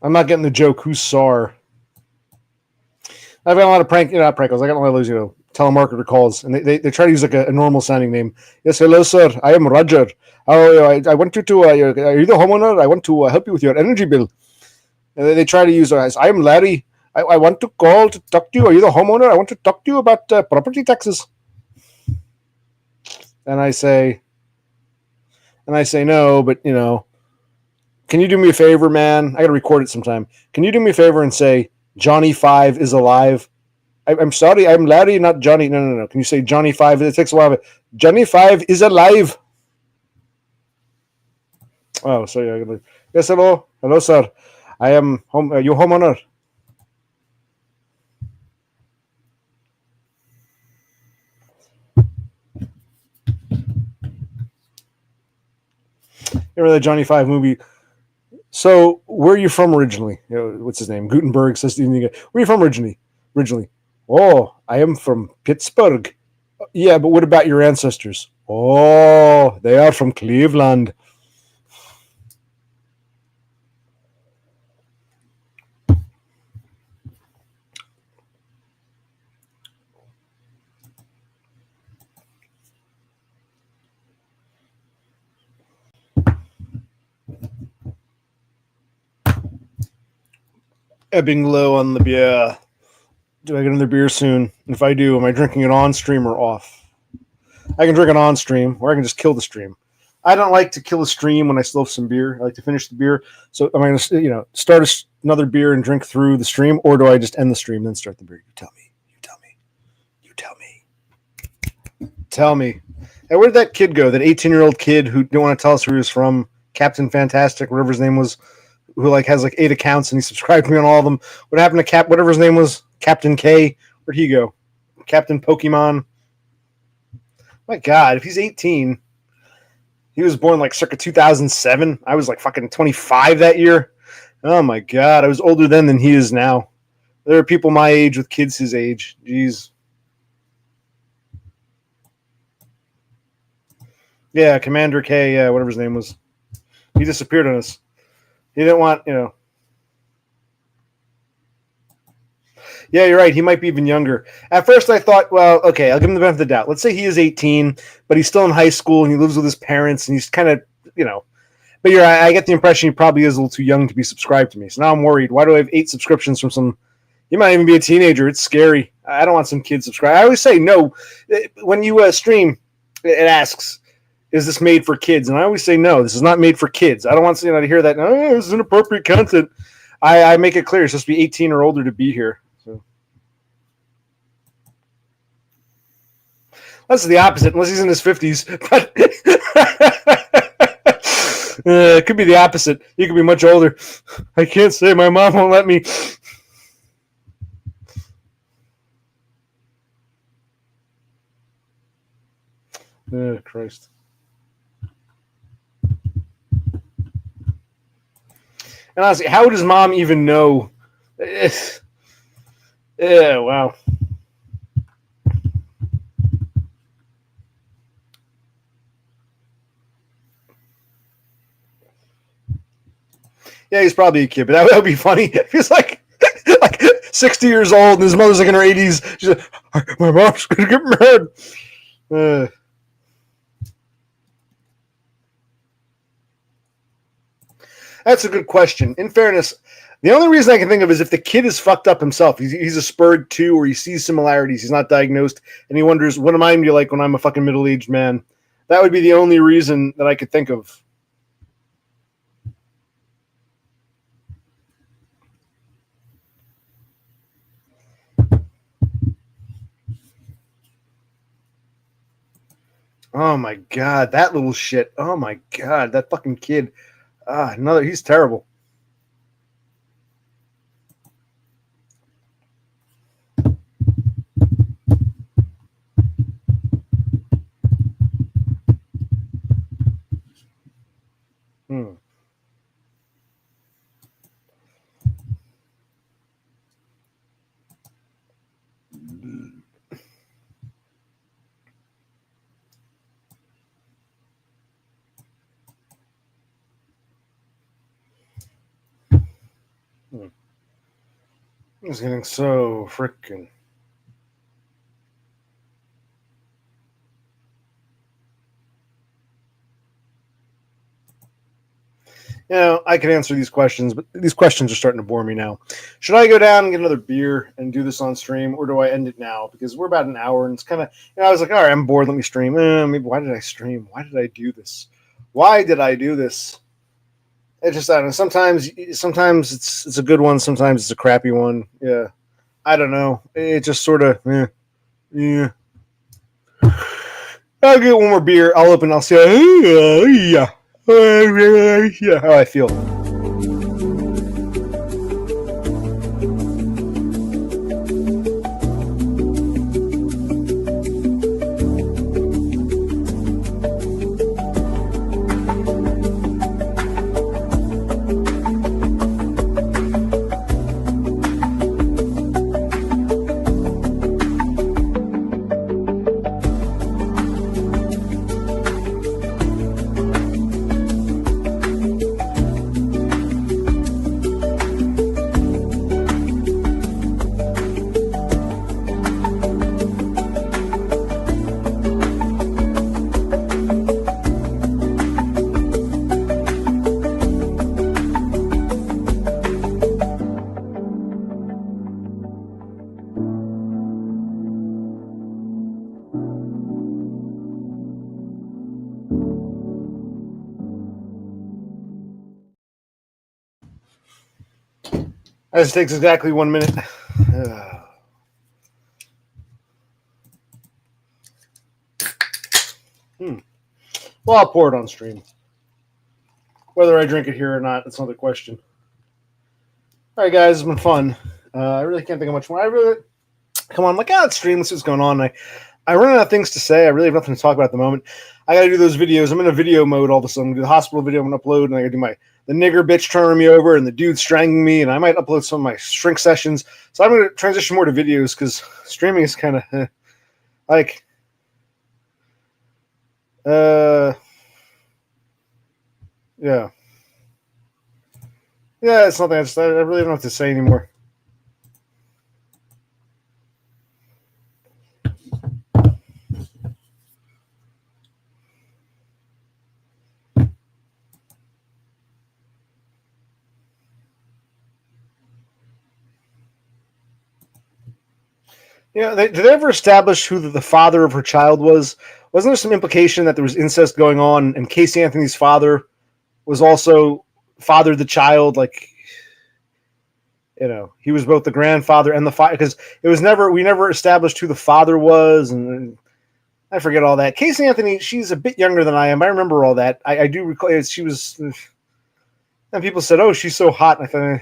I'm not getting the joke. Who's SAR? I've got a lot of not prank calls. I got a lot of those, telemarketer calls, and they try to use like a normal sounding name. Yes, hello, sir. I am Roger. I want you to, are you the homeowner? I want to help you with your energy bill. And they try to use, I am Larry. I want to call to talk to you. Are you the homeowner? I want to talk to you about property taxes. And I say, no, but can you do me a favor, man? I got to record it sometime. Can you do me a favor and say Johnny Five is alive? I'm sorry, I'm Larry, not Johnny. No. Can you say Johnny Five? It takes a while. Johnny Five is alive. Oh, sorry. Yes, hello, sir. I am home. You homeowner? You remember that Johnny Five movie? So, where are you from originally? What's his name? Gutenberg says, "Where are you from originally?" Oh, I am from Pittsburgh. Yeah, but what about your ancestors? Oh, they are from Cleveland. Ebbing low on the beer. Do I get another beer soon? If I do, am I drinking it on stream or off? I can drink it on stream, or I can just kill the stream. I don't like to kill a stream when I still have some beer. I like to finish the beer. So am I going to, start another beer and drink through the stream, or do I just end the stream and then start the beer? You tell me. You tell me. You tell me. Tell me. Hey, where did that kid go? That 18-year-old kid who didn't want to tell us where he was from? Captain Fantastic, whatever his name was, who has 8 accounts and he subscribed to me on all of them. What happened to whatever his name was? Captain K? Where'd he go? Captain Pokemon? My God, if he's 18, he was born like circa 2007. I was like fucking 25 that year. Oh my God, I was older then than he is now. There are people my age with kids his age. Jeez. Yeah, Commander K, yeah, whatever his name was. He disappeared on us. He didn't want, Yeah, you're right. He might be even younger. At first, I thought, well, okay, I'll give him the benefit of the doubt. Let's say he is 18, but he's still in high school and he lives with his parents and he's kind of, But I get the impression he probably is a little too young to be subscribed to me. So now I'm worried. Why do I have 8 subscriptions from some? He might even be a teenager. It's scary. I don't want some kid subscribe. I always say no. When you stream, it asks, is this made for kids? And I always say no. This is not made for kids. I don't want to hear that. No, this is inappropriate content. I make it clear it's supposed to be 18 or older to be here. So. That's the opposite, unless he's in his 50s. But it could be the opposite. He could be much older. I can't say. My mom won't let me. Oh, Christ. And honestly, how does mom even know? Yeah, wow. Yeah, he's probably a kid, but that would be funny. If he's like 60 years old and his mother's like in her 80s. She's like, my mom's going to get mad. That's a good question. In fairness, the only reason I can think of is if the kid is fucked up himself. He's a spurred too, or he sees similarities. He's not diagnosed, and he wonders, what am I going to be like when I'm a fucking middle-aged man? That would be the only reason that I could think of. Oh my God, that little shit. Oh my God, that fucking kid. He's terrible. Hmm. It's getting so freaking. You know, I can answer these questions, but these questions are starting to bore me now. Should I go down and get another beer and do this on stream, or do I end it now? Because we're about an hour, and it's kind of, I was like, all right, I'm bored. Let me stream. Maybe why did I stream? Why did I do this? Why did I do this? It just, I don't know. Sometimes it's a good one. Sometimes it's a crappy one. Yeah, I don't know. It just sort of, yeah. I'll get one more beer. I'll open. I'll see. Yeah. How I feel. This takes exactly 1 minute. Well, I'll pour it on stream. Whether I drink it here or not, that's another question. All right, guys, it's been fun. I really can't think of much more. Come on, I'm like, let's stream. Let's see what's going on. I run out of things to say. I really have nothing to talk about at the moment. I got to do those videos. I'm in a video mode all of a sudden. I'm going to do the hospital video. I'm going to upload, and I got to do the nigger bitch turning me over and the dude strangling me, and I might upload some of my shrink sessions. So I'm going to transition more to videos because streaming is kind of like, yeah. Yeah, it's nothing. I really don't have to say anymore. Yeah, did they ever establish who the father of her child was? Wasn't there some implication that there was incest going on, and Casey Anthony's father was also fathered the child? Like, he was both the grandfather and the father, because we never established who the father was, and I forget all that. Casey Anthony, she's a bit younger than I am. I remember all that. I do recall she was, and people said, "Oh, she's so hot." And I thought,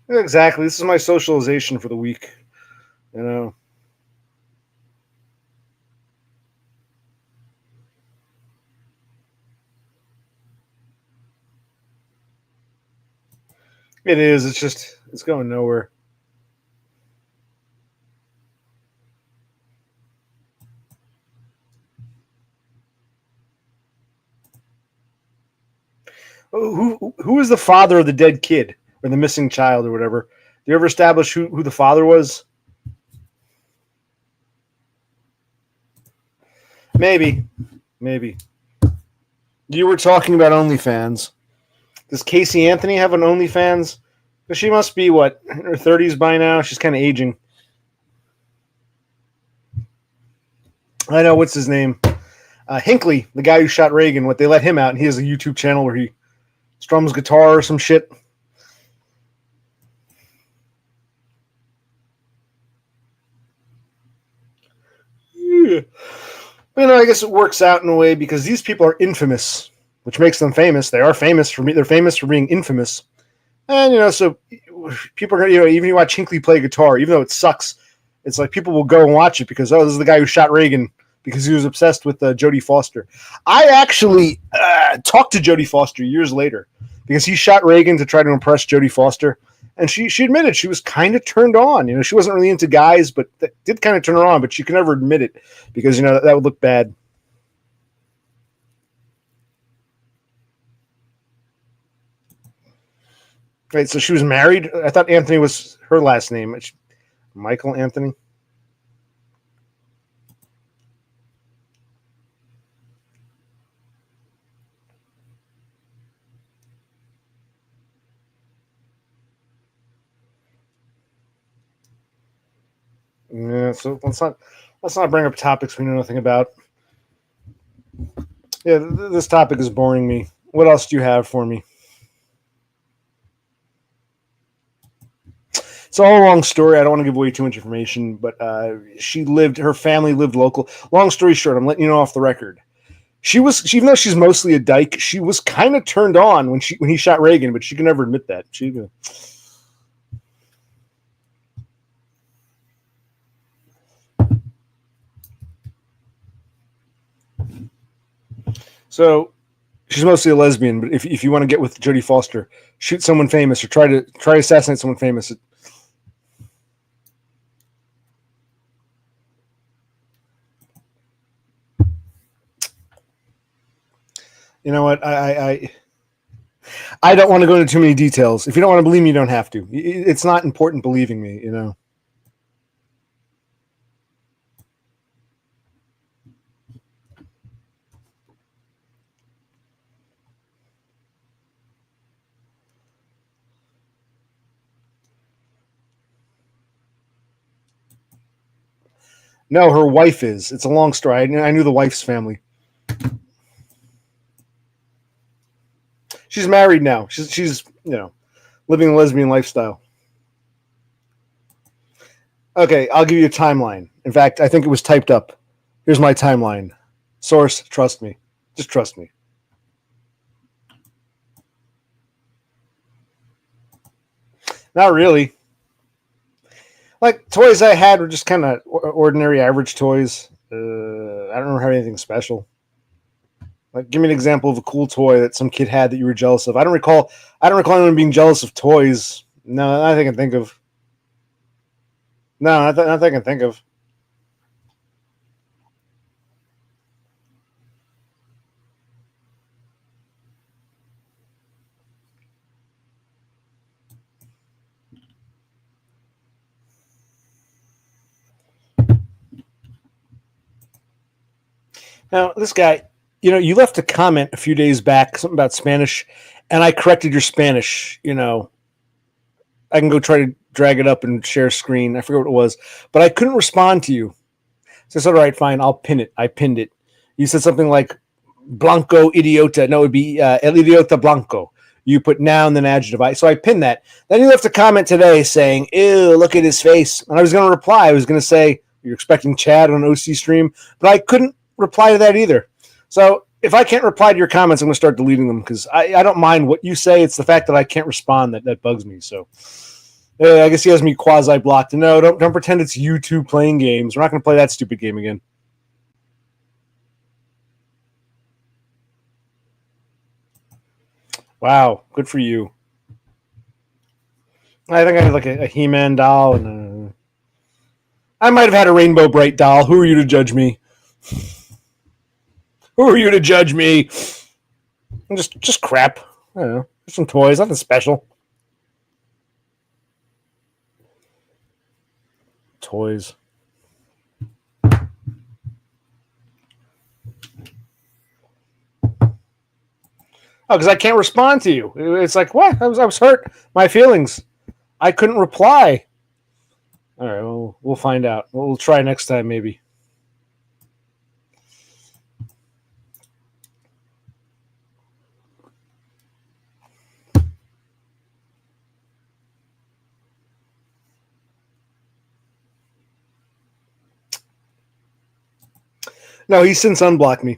exactly. This is my socialization for the week. It is. It's going nowhere. Who is the father of the dead kid or the missing child or whatever? Do you ever establish who the father was? Maybe. You were talking about OnlyFans. Does Casey Anthony have an OnlyFans? Because she must be, what, in her 30s by now? She's kind of aging. I know, what's his name? Hinckley, the guy who shot Reagan. What, they let him out, and he has a YouTube channel where he strums guitar or some shit. Yeah. I guess it works out in a way because these people are infamous, which makes them famous. They are famous for me. They're famous for being infamous. And, so people are going to, even you watch Hinckley play guitar, even though it sucks, it's like people will go and watch it because, this is the guy who shot Reagan because he was obsessed with Jodie Foster. I actually talked to Jodie Foster years later because he shot Reagan to try to impress Jodie Foster. And she admitted she was kind of turned on. She wasn't really into guys, but that did kind of turn her on, but she could never admit it because, that would look bad. Wait, so she was married? I thought Anthony was her last name. Michael Anthony? Yeah, so let's not bring up topics we know nothing about. Yeah, this topic is boring me. What else do you have for me? It's all a long story. I don't want to give away too much information, but her family lived local. Long story short, I'm letting you know off the record. Even though she's mostly a dyke, she was kind of turned on when he shot Reagan, but she could never admit that. So she's mostly a lesbian, but if you want to get with Jodie Foster, shoot someone famous or try to assassinate someone famous. You know what? I don't want to go into too many details. If you don't want to believe me, you don't have to. It's not important believing me, you know. No, her wife is. It's a long story. I knew the wife's family. She's married now. She's living a lesbian lifestyle. Okay, I'll give you a timeline. In fact, I think it was typed up. Here's my timeline. Source, trust me. Just trust me. Not really. Like, toys I had were just kind of ordinary, average toys. I don't remember having anything special. Like, give me an example of a cool toy that some kid had that you were jealous of. I don't recall anyone being jealous of toys. No, not that I can think of. No, not that I can think of. Now, this guy, you left a comment a few days back, something about Spanish, and I corrected your Spanish. I can go try to drag it up and share screen. I forget what it was, but I couldn't respond to you. So I said, all right, fine, I'll pin it. I pinned it. You said something like Blanco idiota. No, it would be El idiota Blanco. You put noun, then adjective. So I pinned that. Then you left a comment today saying, ew, look at his face. And I was going to reply. I was going to say, you're expecting Chad on an OC stream, but I couldn't reply to that either. So if I can't reply to your comments, I'm going to start deleting them because I don't mind what you say. It's the fact that I can't respond that bugs me. So I guess he has me quasi-blocked. No, don't pretend it's you two playing games. We're not going to play that stupid game again. Wow, good for you. I think I had like a He-Man doll, and I might have had a Rainbow Bright doll. Who are you to judge me? Who are you to judge me? Just crap. I don't know. Just some toys, nothing special. Toys. Oh, because I can't respond to you. It's like, what? I was hurt. My feelings. I couldn't reply. All right, well, we'll find out. We'll try next time, maybe. No, he's since unblocked me.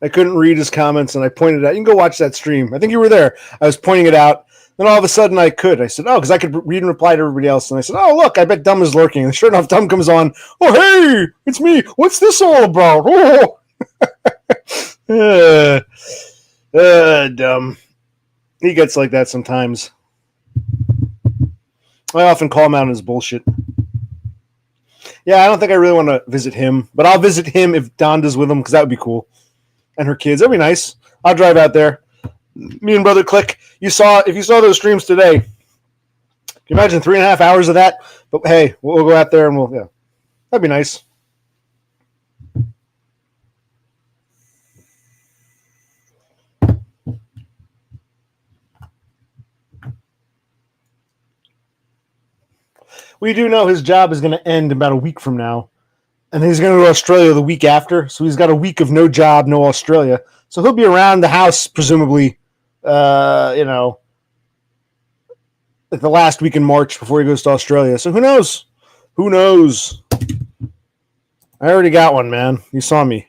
I couldn't read his comments, and I pointed out. You can go watch that stream. I think you were there. I was pointing it out. Then all of a sudden I could. I said, oh, because I could read and reply to everybody else. And I said, oh, look, I bet Dumb is lurking. And sure enough, Dumb comes on. Oh, hey, it's me. What's this all about? Oh. Dumb. He gets like that sometimes. I often call him out on his bullshit. Yeah, I don't think I really want to visit him, but I'll visit him if Donda's with him because that would be cool. And her kids. That'd be nice. I'll drive out there. Me and Brother Click, if you saw those streams today, can you imagine 3.5 hours of that? But hey, we'll go out there and yeah, that'd be nice. We do know his job is going to end about a week from now, and he's going to go to Australia the week after. So he's got a week of no job, no Australia. So he'll be around the house, presumably, like the last week in March before he goes to Australia. So who knows? Who knows? I already got one, man. You saw me.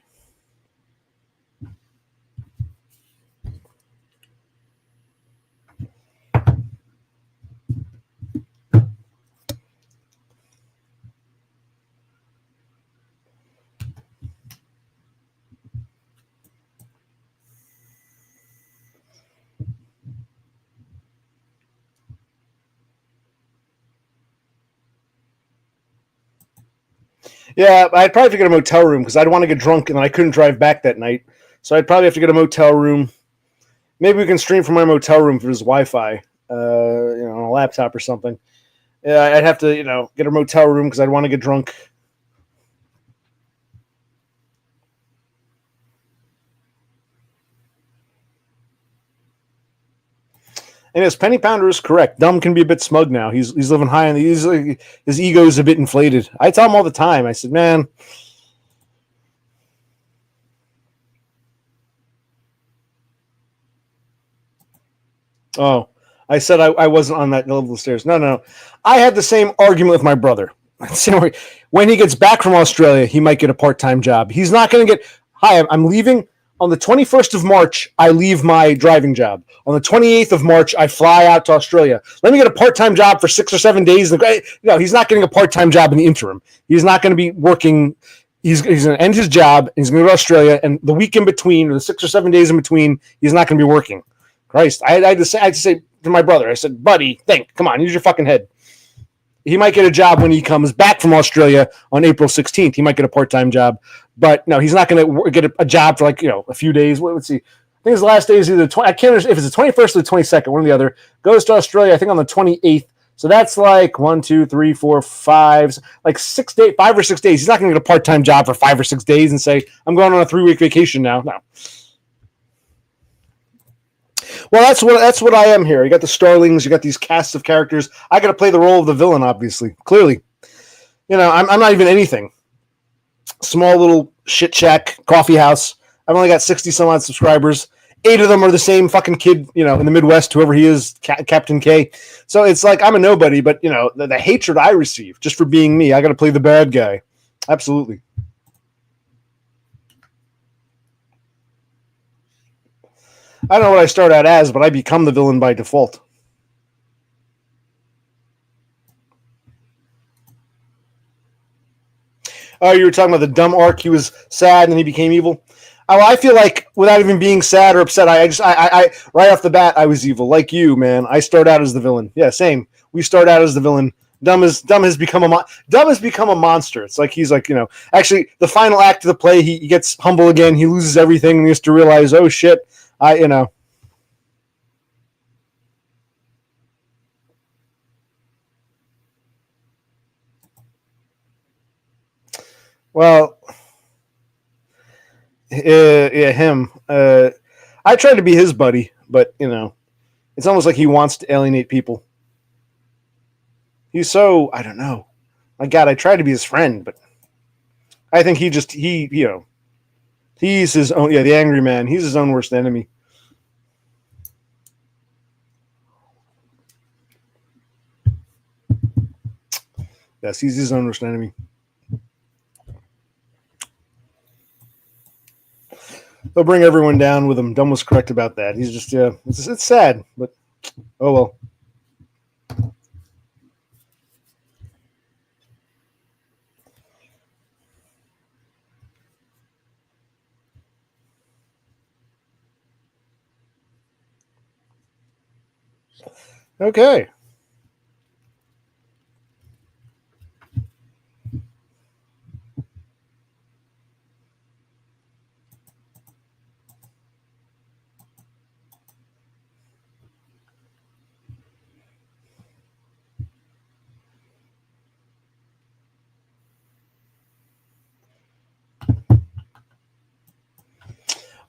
Yeah, I'd probably have to get a motel room because I'd want to get drunk and then I couldn't drive back that night. So I'd probably have to get a motel room. Maybe we can stream from my motel room if there's Wi-Fi, on a laptop or something. Yeah, I'd have to, get a motel room because I'd want to get drunk. And yes, Penny Pounder is correct. Dumb can be a bit smug now. He's living high on his ego is a bit inflated. I tell him all the time. I said, man. Oh, I said I wasn't on that level of stairs. No. I had the same argument with my brother. When he gets back from Australia, he might get a part-time job. He's not going to get. Hi, I'm leaving on the 21st of March. I leave my driving job. On the 28th of March, I fly out to Australia. Let me get a part-time job for 6 or 7 days. No, he's not getting a part-time job in the interim. He's not going to be working. He's going to end his job. He's going to go to Australia, and the week in between, or the 6 or 7 days in between, he's not going to be working. Christ, I had to say to my brother, I said, buddy, think, come on, use your fucking head. He might get a job when he comes back from Australia on April 16th. He might get a part-time job, but no, he's not going to get a job for a few days. Let's see. I think his last day is either I can't remember if it's the 21st or the 22nd, one or the other. Goes to Australia, I think on the 28th. So that's like 1, 2, 3, 4, 5, like 6 days, 5 or 6 days. He's not going to get a part-time job for 5 or 6 days and say, I'm going on a 3-week vacation now. No. Well, that's what I am here. You got the Starlings, you got these casts of characters. I got to play the role of the villain, obviously. Clearly, I'm not even anything. Small little shit shack coffee house. I've only got 60 some odd subscribers. 8 of them are the same fucking kid, in the Midwest, whoever he is, Captain K. So it's like I'm a nobody, but the hatred I receive just for being me, I got to play the bad guy. Absolutely. I don't know what I start out as, but I become the villain by default. Oh, you were talking about the dumb arc. He was sad and then he became evil. Oh, I feel like without even being sad or upset, I right off the bat, I was evil. Like you, man. I start out as the villain. Yeah, same. We start out as the villain. Dumb has become a monster. It's like he's like, actually the final act of the play, he gets humble again. He loses everything and he has to realize, oh shit, Well, yeah, him. I tried to be his buddy, but it's almost like he wants to alienate people. He's so I don't know. My God, I tried to be his friend, but I think he's his own. Yeah, the angry man. He's his own worst enemy. Yes, he's his own worst enemy. He'll bring everyone down with him. Dumb was correct about that. He's just it's sad, but oh well. Okay.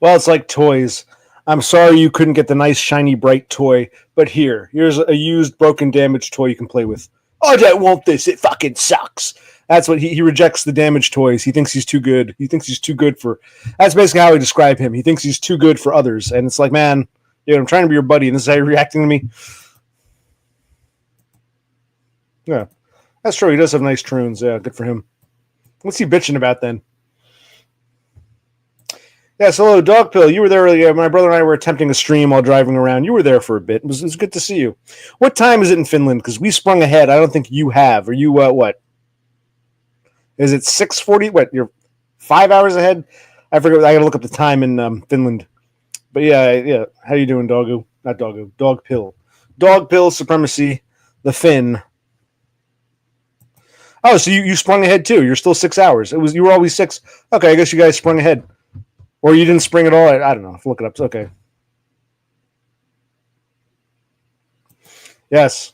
Well, it's like toys. I'm sorry you couldn't get the nice, shiny, bright toy, but here's a used, broken, damaged toy you can play with. Oh, I don't want this. It fucking sucks. That's what he rejects the damaged toys. He thinks he's too good. He thinks he's too good for. That's basically how I describe him. He thinks he's too good for others, and it's like, man, I'm trying to be your buddy, and this is how you're reacting to me. Yeah, that's true. He does have nice troons. Yeah, good for him. What's he bitching about then? Yes, hello, Dog Pill. You were there earlier. My brother and I were attempting a stream while driving around. You were there for a bit. It was good to see you. What time is it in Finland? Because we sprung ahead. I don't think you have. Are you, what? Is it 6:40? What, you're 5 hours ahead? I forget. I got to look up the time in Finland. But yeah. How you doing, Doggo? Not Doggo. Dog Pill. Dog Pill Supremacy. The Finn. Oh, so you sprung ahead too. You're still 6 hours. You were always 6. Okay, I guess you guys sprung ahead. Or you didn't spring at all? I don't know. Look it up. It's okay. Yes.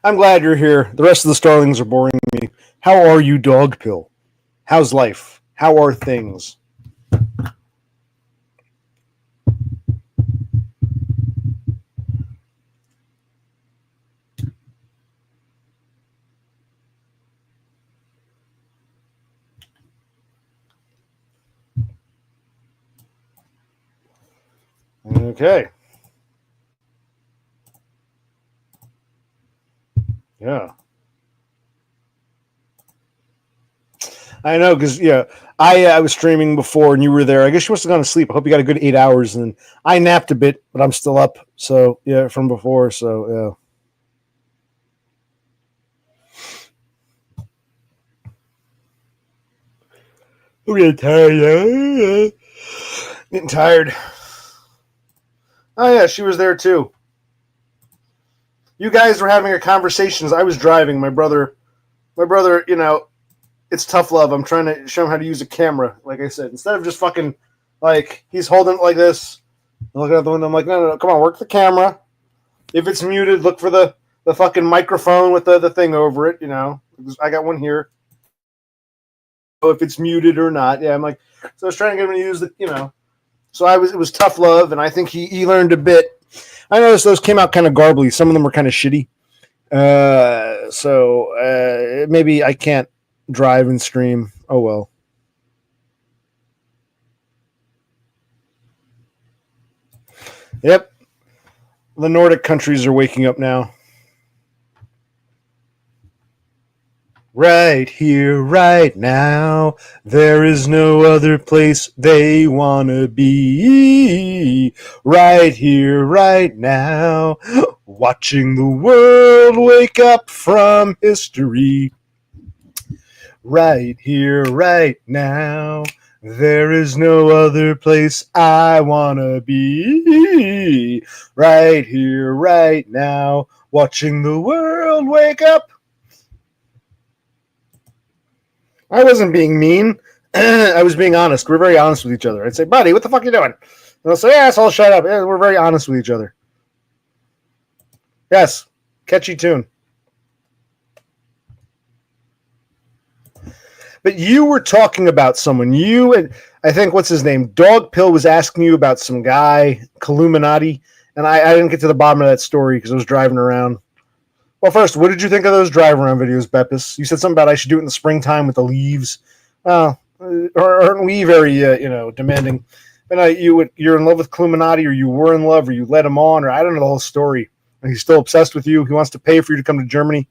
I'm glad you're here. The rest of the starlings are boring me. How are you, Dog Pill? How's life? How are things? Okay. Yeah. I know, because I was streaming before and you were there. I guess you must have gone to sleep. I hope you got a good 8 hours. And then I napped a bit, but I'm still up. So yeah, from before. So yeah. I'm getting tired. Getting tired. Oh yeah, she was there too. You guys were having a conversation as I was driving. My brother, it's tough love. I'm trying to show him how to use a camera. Like I said, instead of just fucking like he's holding it like this, looking out the window. I'm like, no, come on, work the camera. If it's muted, look for the fucking microphone with the thing over it. I got one here. So if it's muted or not, yeah. I'm like, so I was trying to get him to use the. So it was tough love, and I think he learned a bit. I noticed those came out kind of garbly. Some of them were kind of shitty. So maybe I can't drive and stream. Oh well. Yep. The Nordic countries are waking up now. Right here, right now, there is no other place they want to be. Right here, right now, watching the world wake up from history. Right here, right now, there is no other place I want to be. Right here, right now, watching the world wake up. I wasn't being mean. I was being honest. We're very honest with each other. I'd say, buddy, what the fuck are you doing? And they'll say, yes, I'll shut up. Yeah, we're very honest with each other. Yes. Catchy tune. But you were talking about someone. You and I think, what's his name? Dog Pill was asking you about some guy, Illuminati, and I didn't get to the bottom of that story because I was driving around. Well, first, what did you think of those drive around videos, Beppis? You said something about I should do it in the springtime with the leaves. Well, aren't we very, demanding? And you're in love with Illuminati, or you were in love, or you led him on, or I don't know the whole story. And he's still obsessed with you. He wants to pay for you to come to Germany.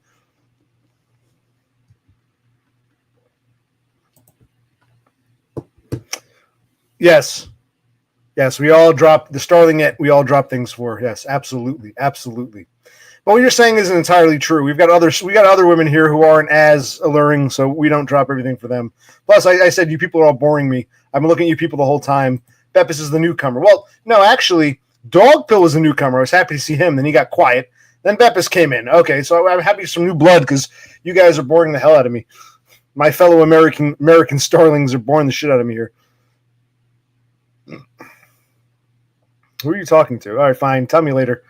Yes. Yes, we all drop the Starling. We all drop things for. Yes, absolutely, absolutely. But what you're saying isn't entirely true. We got other women here who aren't as alluring, so we don't drop everything for them. Plus, I said you people are all boring me. I've been looking at you people the whole time. Beppis is the newcomer. Well, no, actually, Dogpill was a newcomer. I was happy to see him. Then he got quiet. Then Beppis came in. Okay, so I'm happy for some new blood because you guys are boring the hell out of me. My fellow American starlings are boring the shit out of me here. Who are you talking to? All right, fine. Tell me later.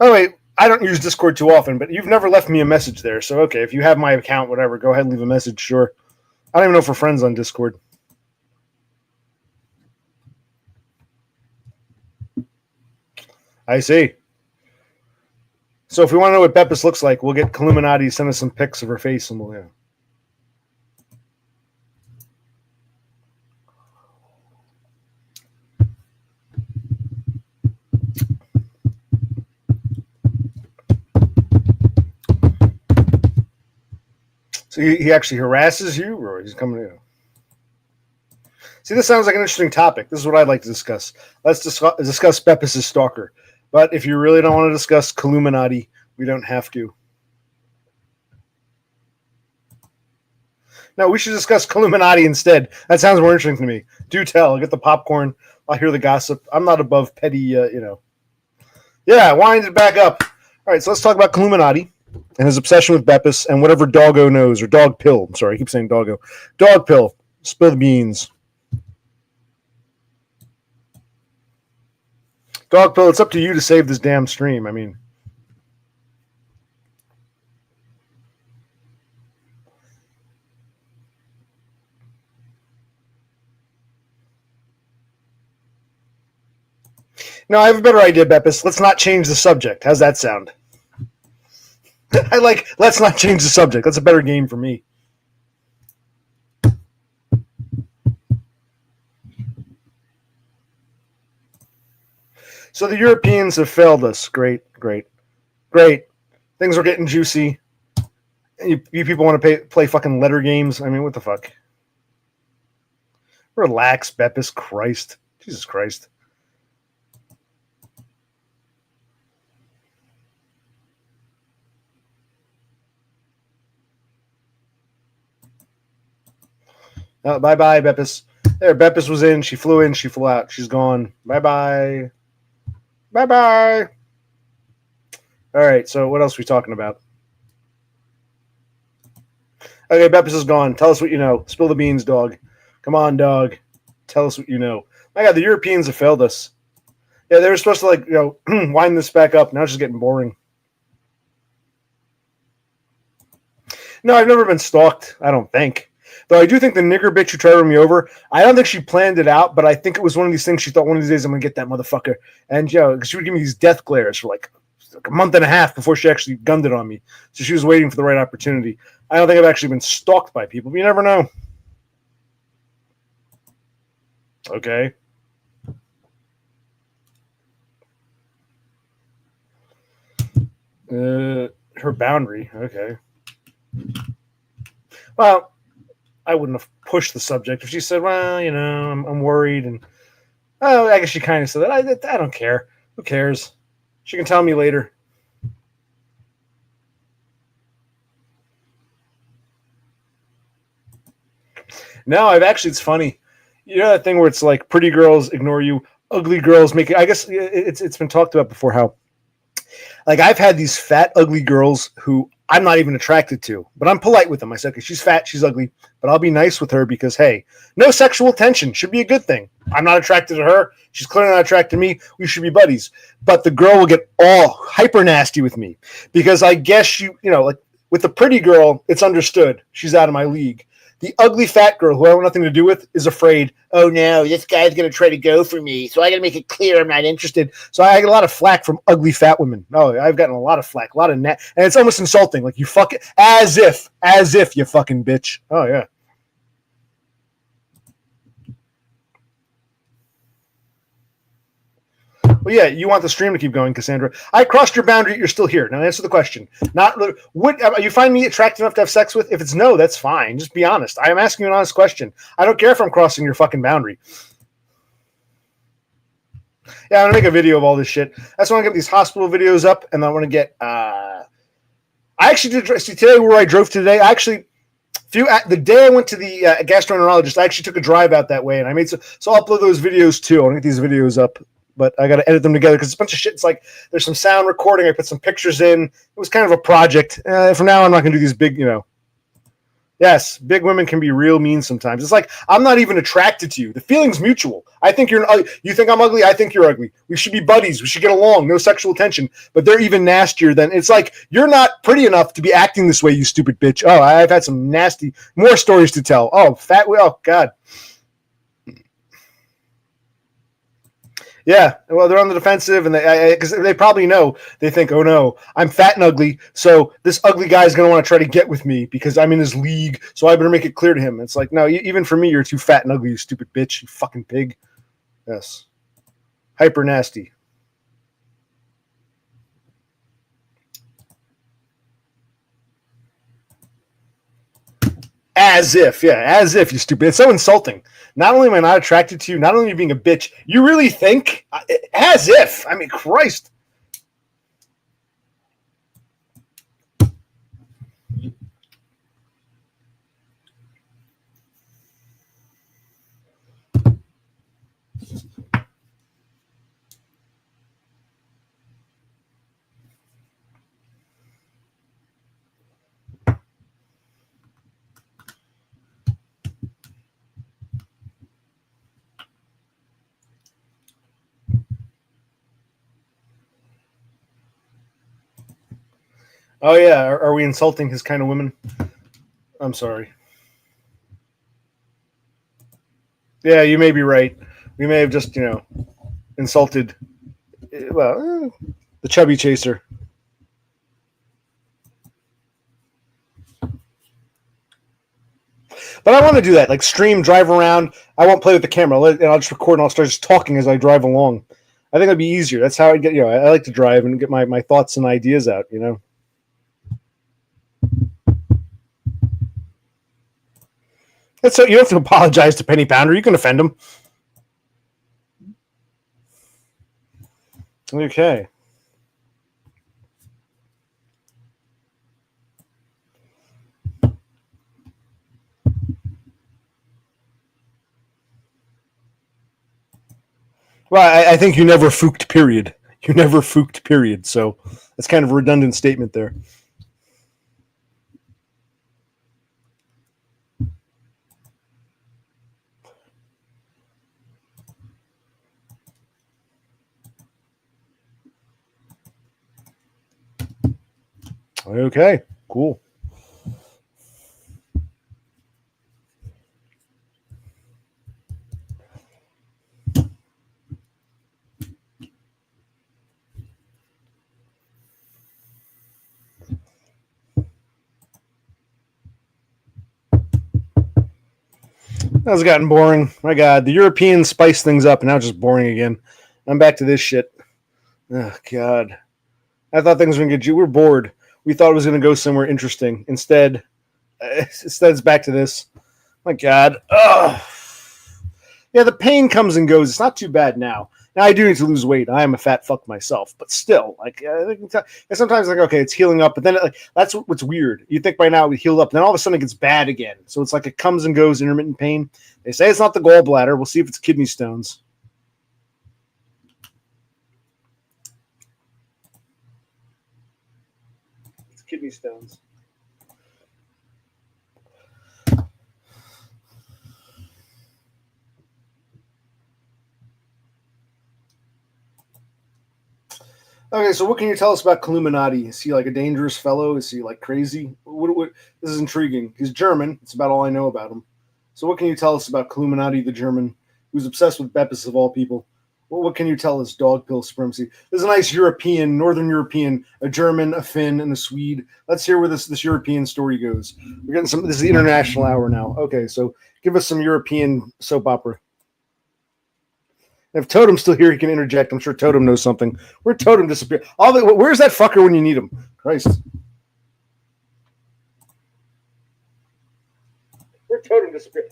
Oh, wait. I don't use Discord too often, but you've never left me a message there. So, okay, if you have my account, whatever, go ahead and leave a message, sure. I don't even know if we're friends on Discord. I see. So if we want to know what Beppis looks like, we'll get Illuminati to send us some pics of her face, and we'll, So he actually harasses you, or he's coming to you? See, this sounds like an interesting topic. This is what I'd like to discuss. Let's discuss Beppis' stalker. But if you really don't want to discuss Illuminati, we don't have to. No, we should discuss Illuminati instead. That sounds more interesting to me. Do tell. I'll get the popcorn. I'll hear the gossip. I'm not above petty, Yeah, wind it back up. All right, so let's talk about Illuminati and his obsession with Beppis and whatever Doggo knows, or Dog Pill. I'm sorry, I keep saying Doggo. Dog Pill. Spill the beans. Dog Pill, it's up to you to save this damn stream. I mean, no, I have a better idea, Beppis. Let's not change the subject. How's that sound? Let's not change the subject. That's a better game for me. So the Europeans have failed us. Great. Things are getting juicy. You people want to play fucking letter games? I mean, what the fuck? Relax, Beppis. Christ. Jesus Christ. Bye-bye, Beppis. There, Beppis was in. She flew in. She flew out. She's gone. Bye-bye. Bye-bye. All right, so what else are we talking about? Okay, Beppis is gone. Tell us what you know. Spill the beans, dog. Come on, dog. Tell us what you know. My God, the Europeans have failed us. Yeah, they were supposed to, wind this back up. Now it's just getting boring. No, I've never been stalked, I don't think. Though I do think the nigger bitch who tried to run me over, I don't think she planned it out, but I think it was one of these things she thought one of these days I'm going to get that motherfucker. And, she would give me these death glares for like a month and a half before she actually gunned it on me. So she was waiting for the right opportunity. I don't think I've actually been stalked by people, but you never know. Okay. Her boundary. Okay. Well, I wouldn't have pushed the subject if she said, well, I'm worried. And I guess she kind of said that. I don't care. Who cares? She can tell me later. No, it's funny. You know that thing where it's like pretty girls ignore you, ugly girls make it. I guess it's been talked about before how, like, I've had these fat, ugly girls who I'm not even attracted to, but I'm polite with them. I said, okay, she's fat, she's ugly, but I'll be nice with her because, hey, no sexual tension should be a good thing. I'm not attracted to her. She's clearly not attracted to me. We should be buddies. But the girl will get all hyper nasty with me because I guess like with the pretty girl, it's understood. She's out of my league. The ugly fat girl who I want nothing to do with is afraid, oh no, this guy's going to try to go for me. So I got to make it clear I'm not interested. So I get a lot of flack from ugly fat women. Oh, I've gotten a lot of flack, a lot of and it's almost insulting. Like, you fuck it, as if you fucking bitch. Oh yeah. Well, yeah, you want the stream to keep going, Cassandra. I crossed your boundary. You're still here. Now answer the question. Not would you find me attractive enough to have sex with? If it's no, that's fine. Just be honest. I am asking you an honest question. I don't care if I'm crossing your fucking boundary. Yeah, I'm gonna make a video of all this shit. That's why I want to get these hospital videos up, and I want to get. I actually did see today where I drove today. The day I went to the gastroenterologist, I actually took a drive out that way, and I made so I'll upload those videos too. I want to get these videos up. But I got to edit them together because it's a bunch of shit. It's like there's some sound recording. I put some pictures in. It was kind of a project. From now on, I'm not going to do these big, Yeah, Yes, big women can be real mean sometimes. It's like, I'm not even attracted to you. The feeling's mutual. I think you think I'm ugly. I think you're ugly. We should be buddies. We should get along. No sexual tension. But they're even nastier than, it's like, you're not pretty enough to be acting this way, you stupid bitch. Oh, I've had some nasty, more stories to tell. Oh, oh, God. Yeah, well, they're on the defensive, and because they probably know. They think, oh no, I'm fat and ugly, so this ugly guy is going to want to try to get with me because I'm in his league, so I better make it clear to him. It's like, no, even for me, you're too fat and ugly, you stupid bitch, you fucking pig. Yes. Hyper nasty. As if, you stupid. It's so insulting. Not only am I not attracted to you, not only are you being a bitch, you really think? As if. I mean, Christ. Oh, yeah. Are we insulting his kind of women? I'm sorry. Yeah, you may be right. We may have just, insulted, well, the chubby chaser. But I want to do that, like stream, drive around. I won't play with the camera, and I'll just record and I'll start just talking as I drive along. I think that'd be easier. That's how I get, I like to drive and get my thoughts and ideas out, That's so you don't have to apologize to Penny Pounder. You can offend him. Okay. Well, I think you never fooked, period. You never fooked, period. So that's kind of a redundant statement there. Okay, cool. That's gotten boring. My God, the Europeans spice things up, and now it's just boring again. I'm back to this shit. Oh, God. I thought things were going to get you. We're bored. We thought it was going to go somewhere interesting. Instead, it's back to this. My God. Ugh. Yeah, the pain comes and goes. It's not too bad now. Now I do need to lose weight. I am a fat fuck myself, but still, like sometimes, like okay, it's healing up, but then that's what's weird. You think by now it would heal up, then all of a sudden it gets bad again. So it's like it comes and goes, intermittent pain. They say it's not the gallbladder. We'll see if it's kidney stones. It's kidney stones. Okay, so what can you tell us about Illuminati? Is he like a dangerous fellow? Is he like crazy? This is intriguing. He's German. It's about all I know about him. So what can you tell us about Illuminati, the German, who's obsessed with Beppis of all people? What can you tell us, dog pill supremacy? There's a nice European, Northern European, a German, a Finn, and a Swede. Let's hear where this European story goes. We're getting some. This is the international hour now. Okay, so give us some European soap opera. If Totem's still here, he can interject. I'm sure Totem knows something. Where'd Totem disappear? Where's that fucker when you need him? Christ. Where'd Totem disappear?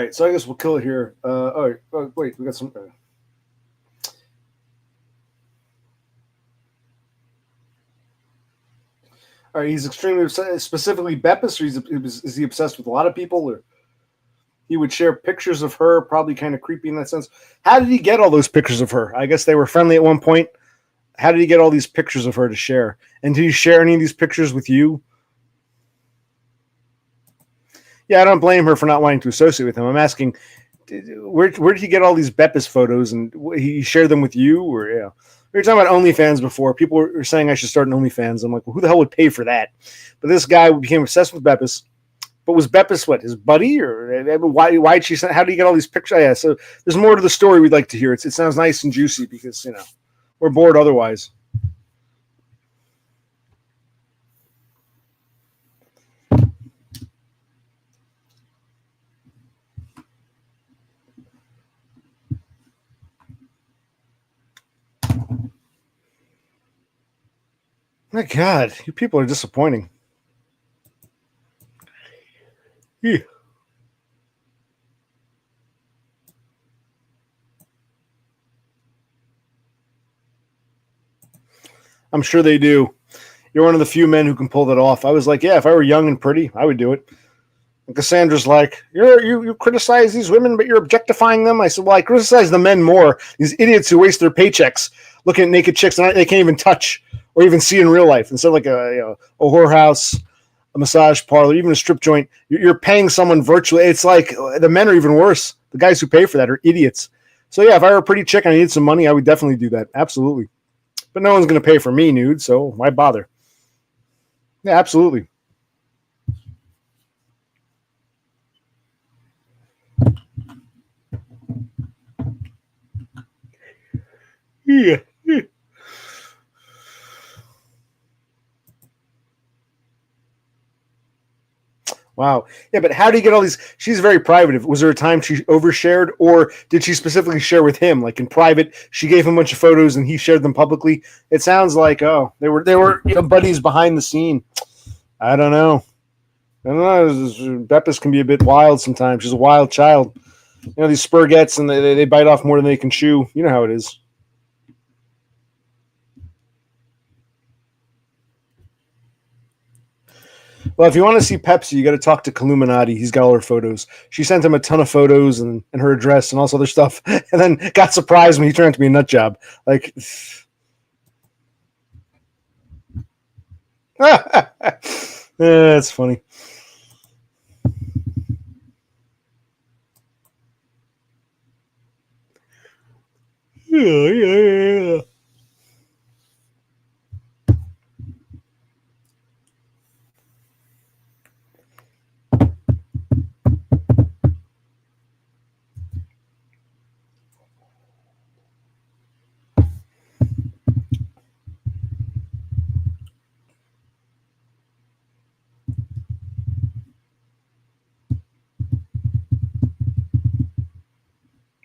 right, so I guess we'll kill it here. All right, wait, we got some. All right, he's extremely obsessed, specifically Beppis, or is he obsessed with a lot of people, or he would share pictures of her, probably kind of creepy in that sense. How did he get all those pictures of her? I guess they were friendly at one point. How did he get all these pictures of her to share? And did he share any of these pictures with you? Yeah, I don't blame her for not wanting to associate with him. I'm asking, where did he get all these Beppis photos, and he shared them with you? Or yeah, we were talking about OnlyFans before. People were saying I should start an OnlyFans. I'm like, well, who the hell would pay for that? But this guy became obsessed with Beppis. But was Beppis what, his buddy, or why did she? How did he get all these pictures? Yeah, so there's more to the story we'd like to hear. It sounds nice and juicy because we're bored otherwise. My God, you people are disappointing. Yeah. I'm sure they do. You're one of the few men who can pull that off. I was like, yeah, if I were young and pretty, I would do it. And Cassandra's like, you criticize these women, but you're objectifying them. I said, well, I criticize the men more. These idiots who waste their paychecks looking at naked chicks and they can't even touch or even see in real life. Instead of like a whorehouse, a massage parlor, even a strip joint, you're paying someone virtually. It's like the men are even worse. The guys who pay for that are idiots. So yeah, if I were a pretty chick and I needed some money, I would definitely do that. Absolutely. But no one's going to pay for me nude, so why bother? Yeah, absolutely. Yeah. Wow. Yeah, but how do you get all these? She's very private. Was there a time she overshared, or did she specifically share with him, like in private? She gave him a bunch of photos and he shared them publicly. It sounds like they were buddies behind the scene. I don't know. Beppis can be a bit wild sometimes. She's a wild child. These spurgettes, and they bite off more than they can chew. You know how it is. Well, if you want to see Pepsi, you got to talk to Illuminati. He's got all her photos. She sent him a ton of photos and her address and all this other stuff, and then got surprised when he turned out to be a nut job. Like, that's funny. Yeah.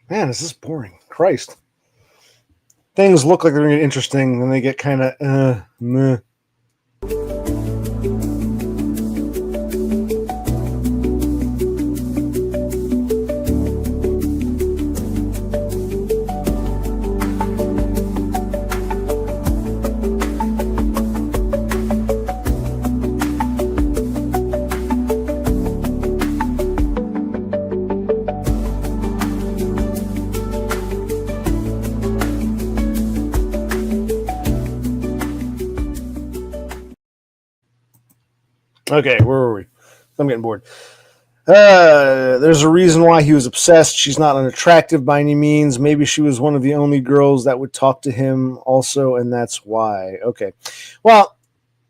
Man, is this boring? Christ. Things look like they're going to get interesting, then they get kind of meh. Okay, where were we? I'm getting bored. There's a reason why he was obsessed. She's not unattractive by any means. Maybe she was one of the only girls that would talk to him also, and that's why. Okay. Well,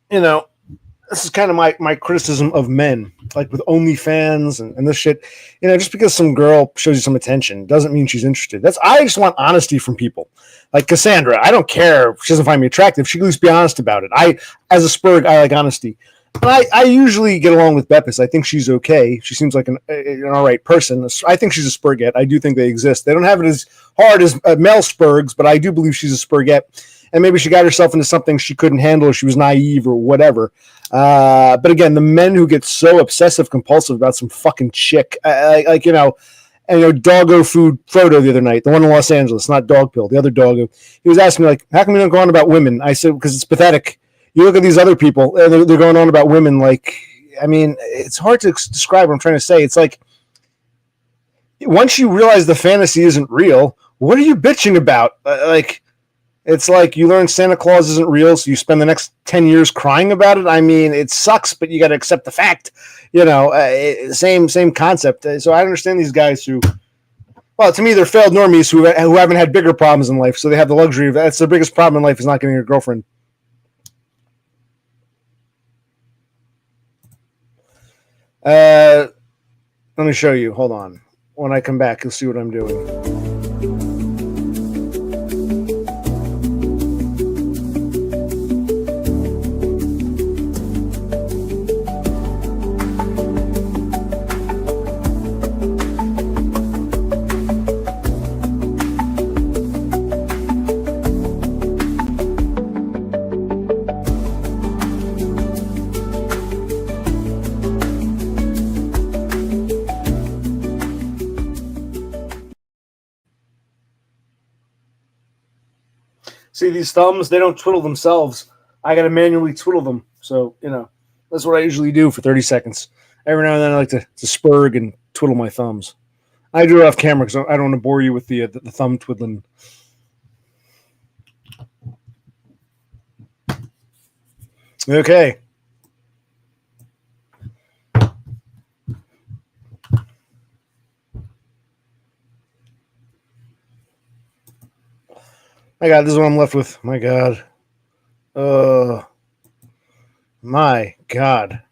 this is kind of my criticism of men, like with OnlyFans and this shit. Just because some girl shows you some attention doesn't mean she's interested. I just want honesty from people. Like Cassandra, I don't care if she doesn't find me attractive. She can at least be honest about it. As a Spurg, I like honesty. But I usually get along with Beppis. I think she's okay. She seems like an all right person. I think she's a Spurgette. I do think they exist. They don't have it as hard as male Spurgs, but I do believe she's a Spurgette. And maybe she got herself into something she couldn't handle, or she was naive, or whatever. But again, the men who get so obsessive compulsive about some fucking chick, And doggo food Frodo the other night, the one in Los Angeles, not dog pill, the other doggo. He was asking me like, "How come you don't go on about women?" I said, "Because it's pathetic. You look at these other people, and they're going on about women. Like, I mean, it's hard to describe what I'm trying to say. It's like once you realize the fantasy isn't real, what are you bitching about? Like, it's like you learn Santa Claus isn't real, so you spend the next 10 years crying about it. I mean, it sucks, but you got to accept the fact. Same concept. So I understand these guys who, well, to me, they're failed normies who haven't had bigger problems in life, so they have the luxury of that's their biggest problem in life is not getting a girlfriend. Let me show you. Hold on. When I come back, you'll see what I'm doing. See, these thumbs, they don't twiddle themselves. I got to manually twiddle them. So, that's what I usually do for 30 seconds. Every now and then I like to spurg and twiddle my thumbs. I do it off camera because I don't want to bore you with the thumb twiddling. Okay. My God, this is what I'm left with. My God. My God.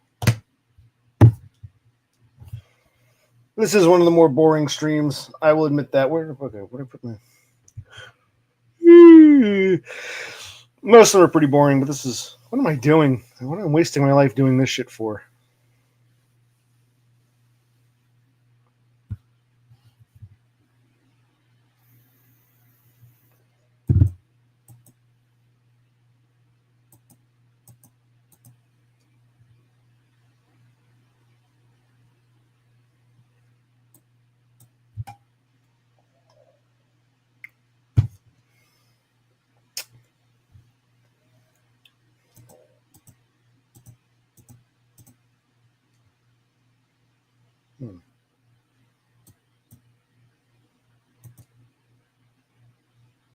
This is one of the more boring streams. I will admit that. Where did I put my... Most of them are pretty boring, but this is... What am I doing? What am I wasting my life doing this shit for?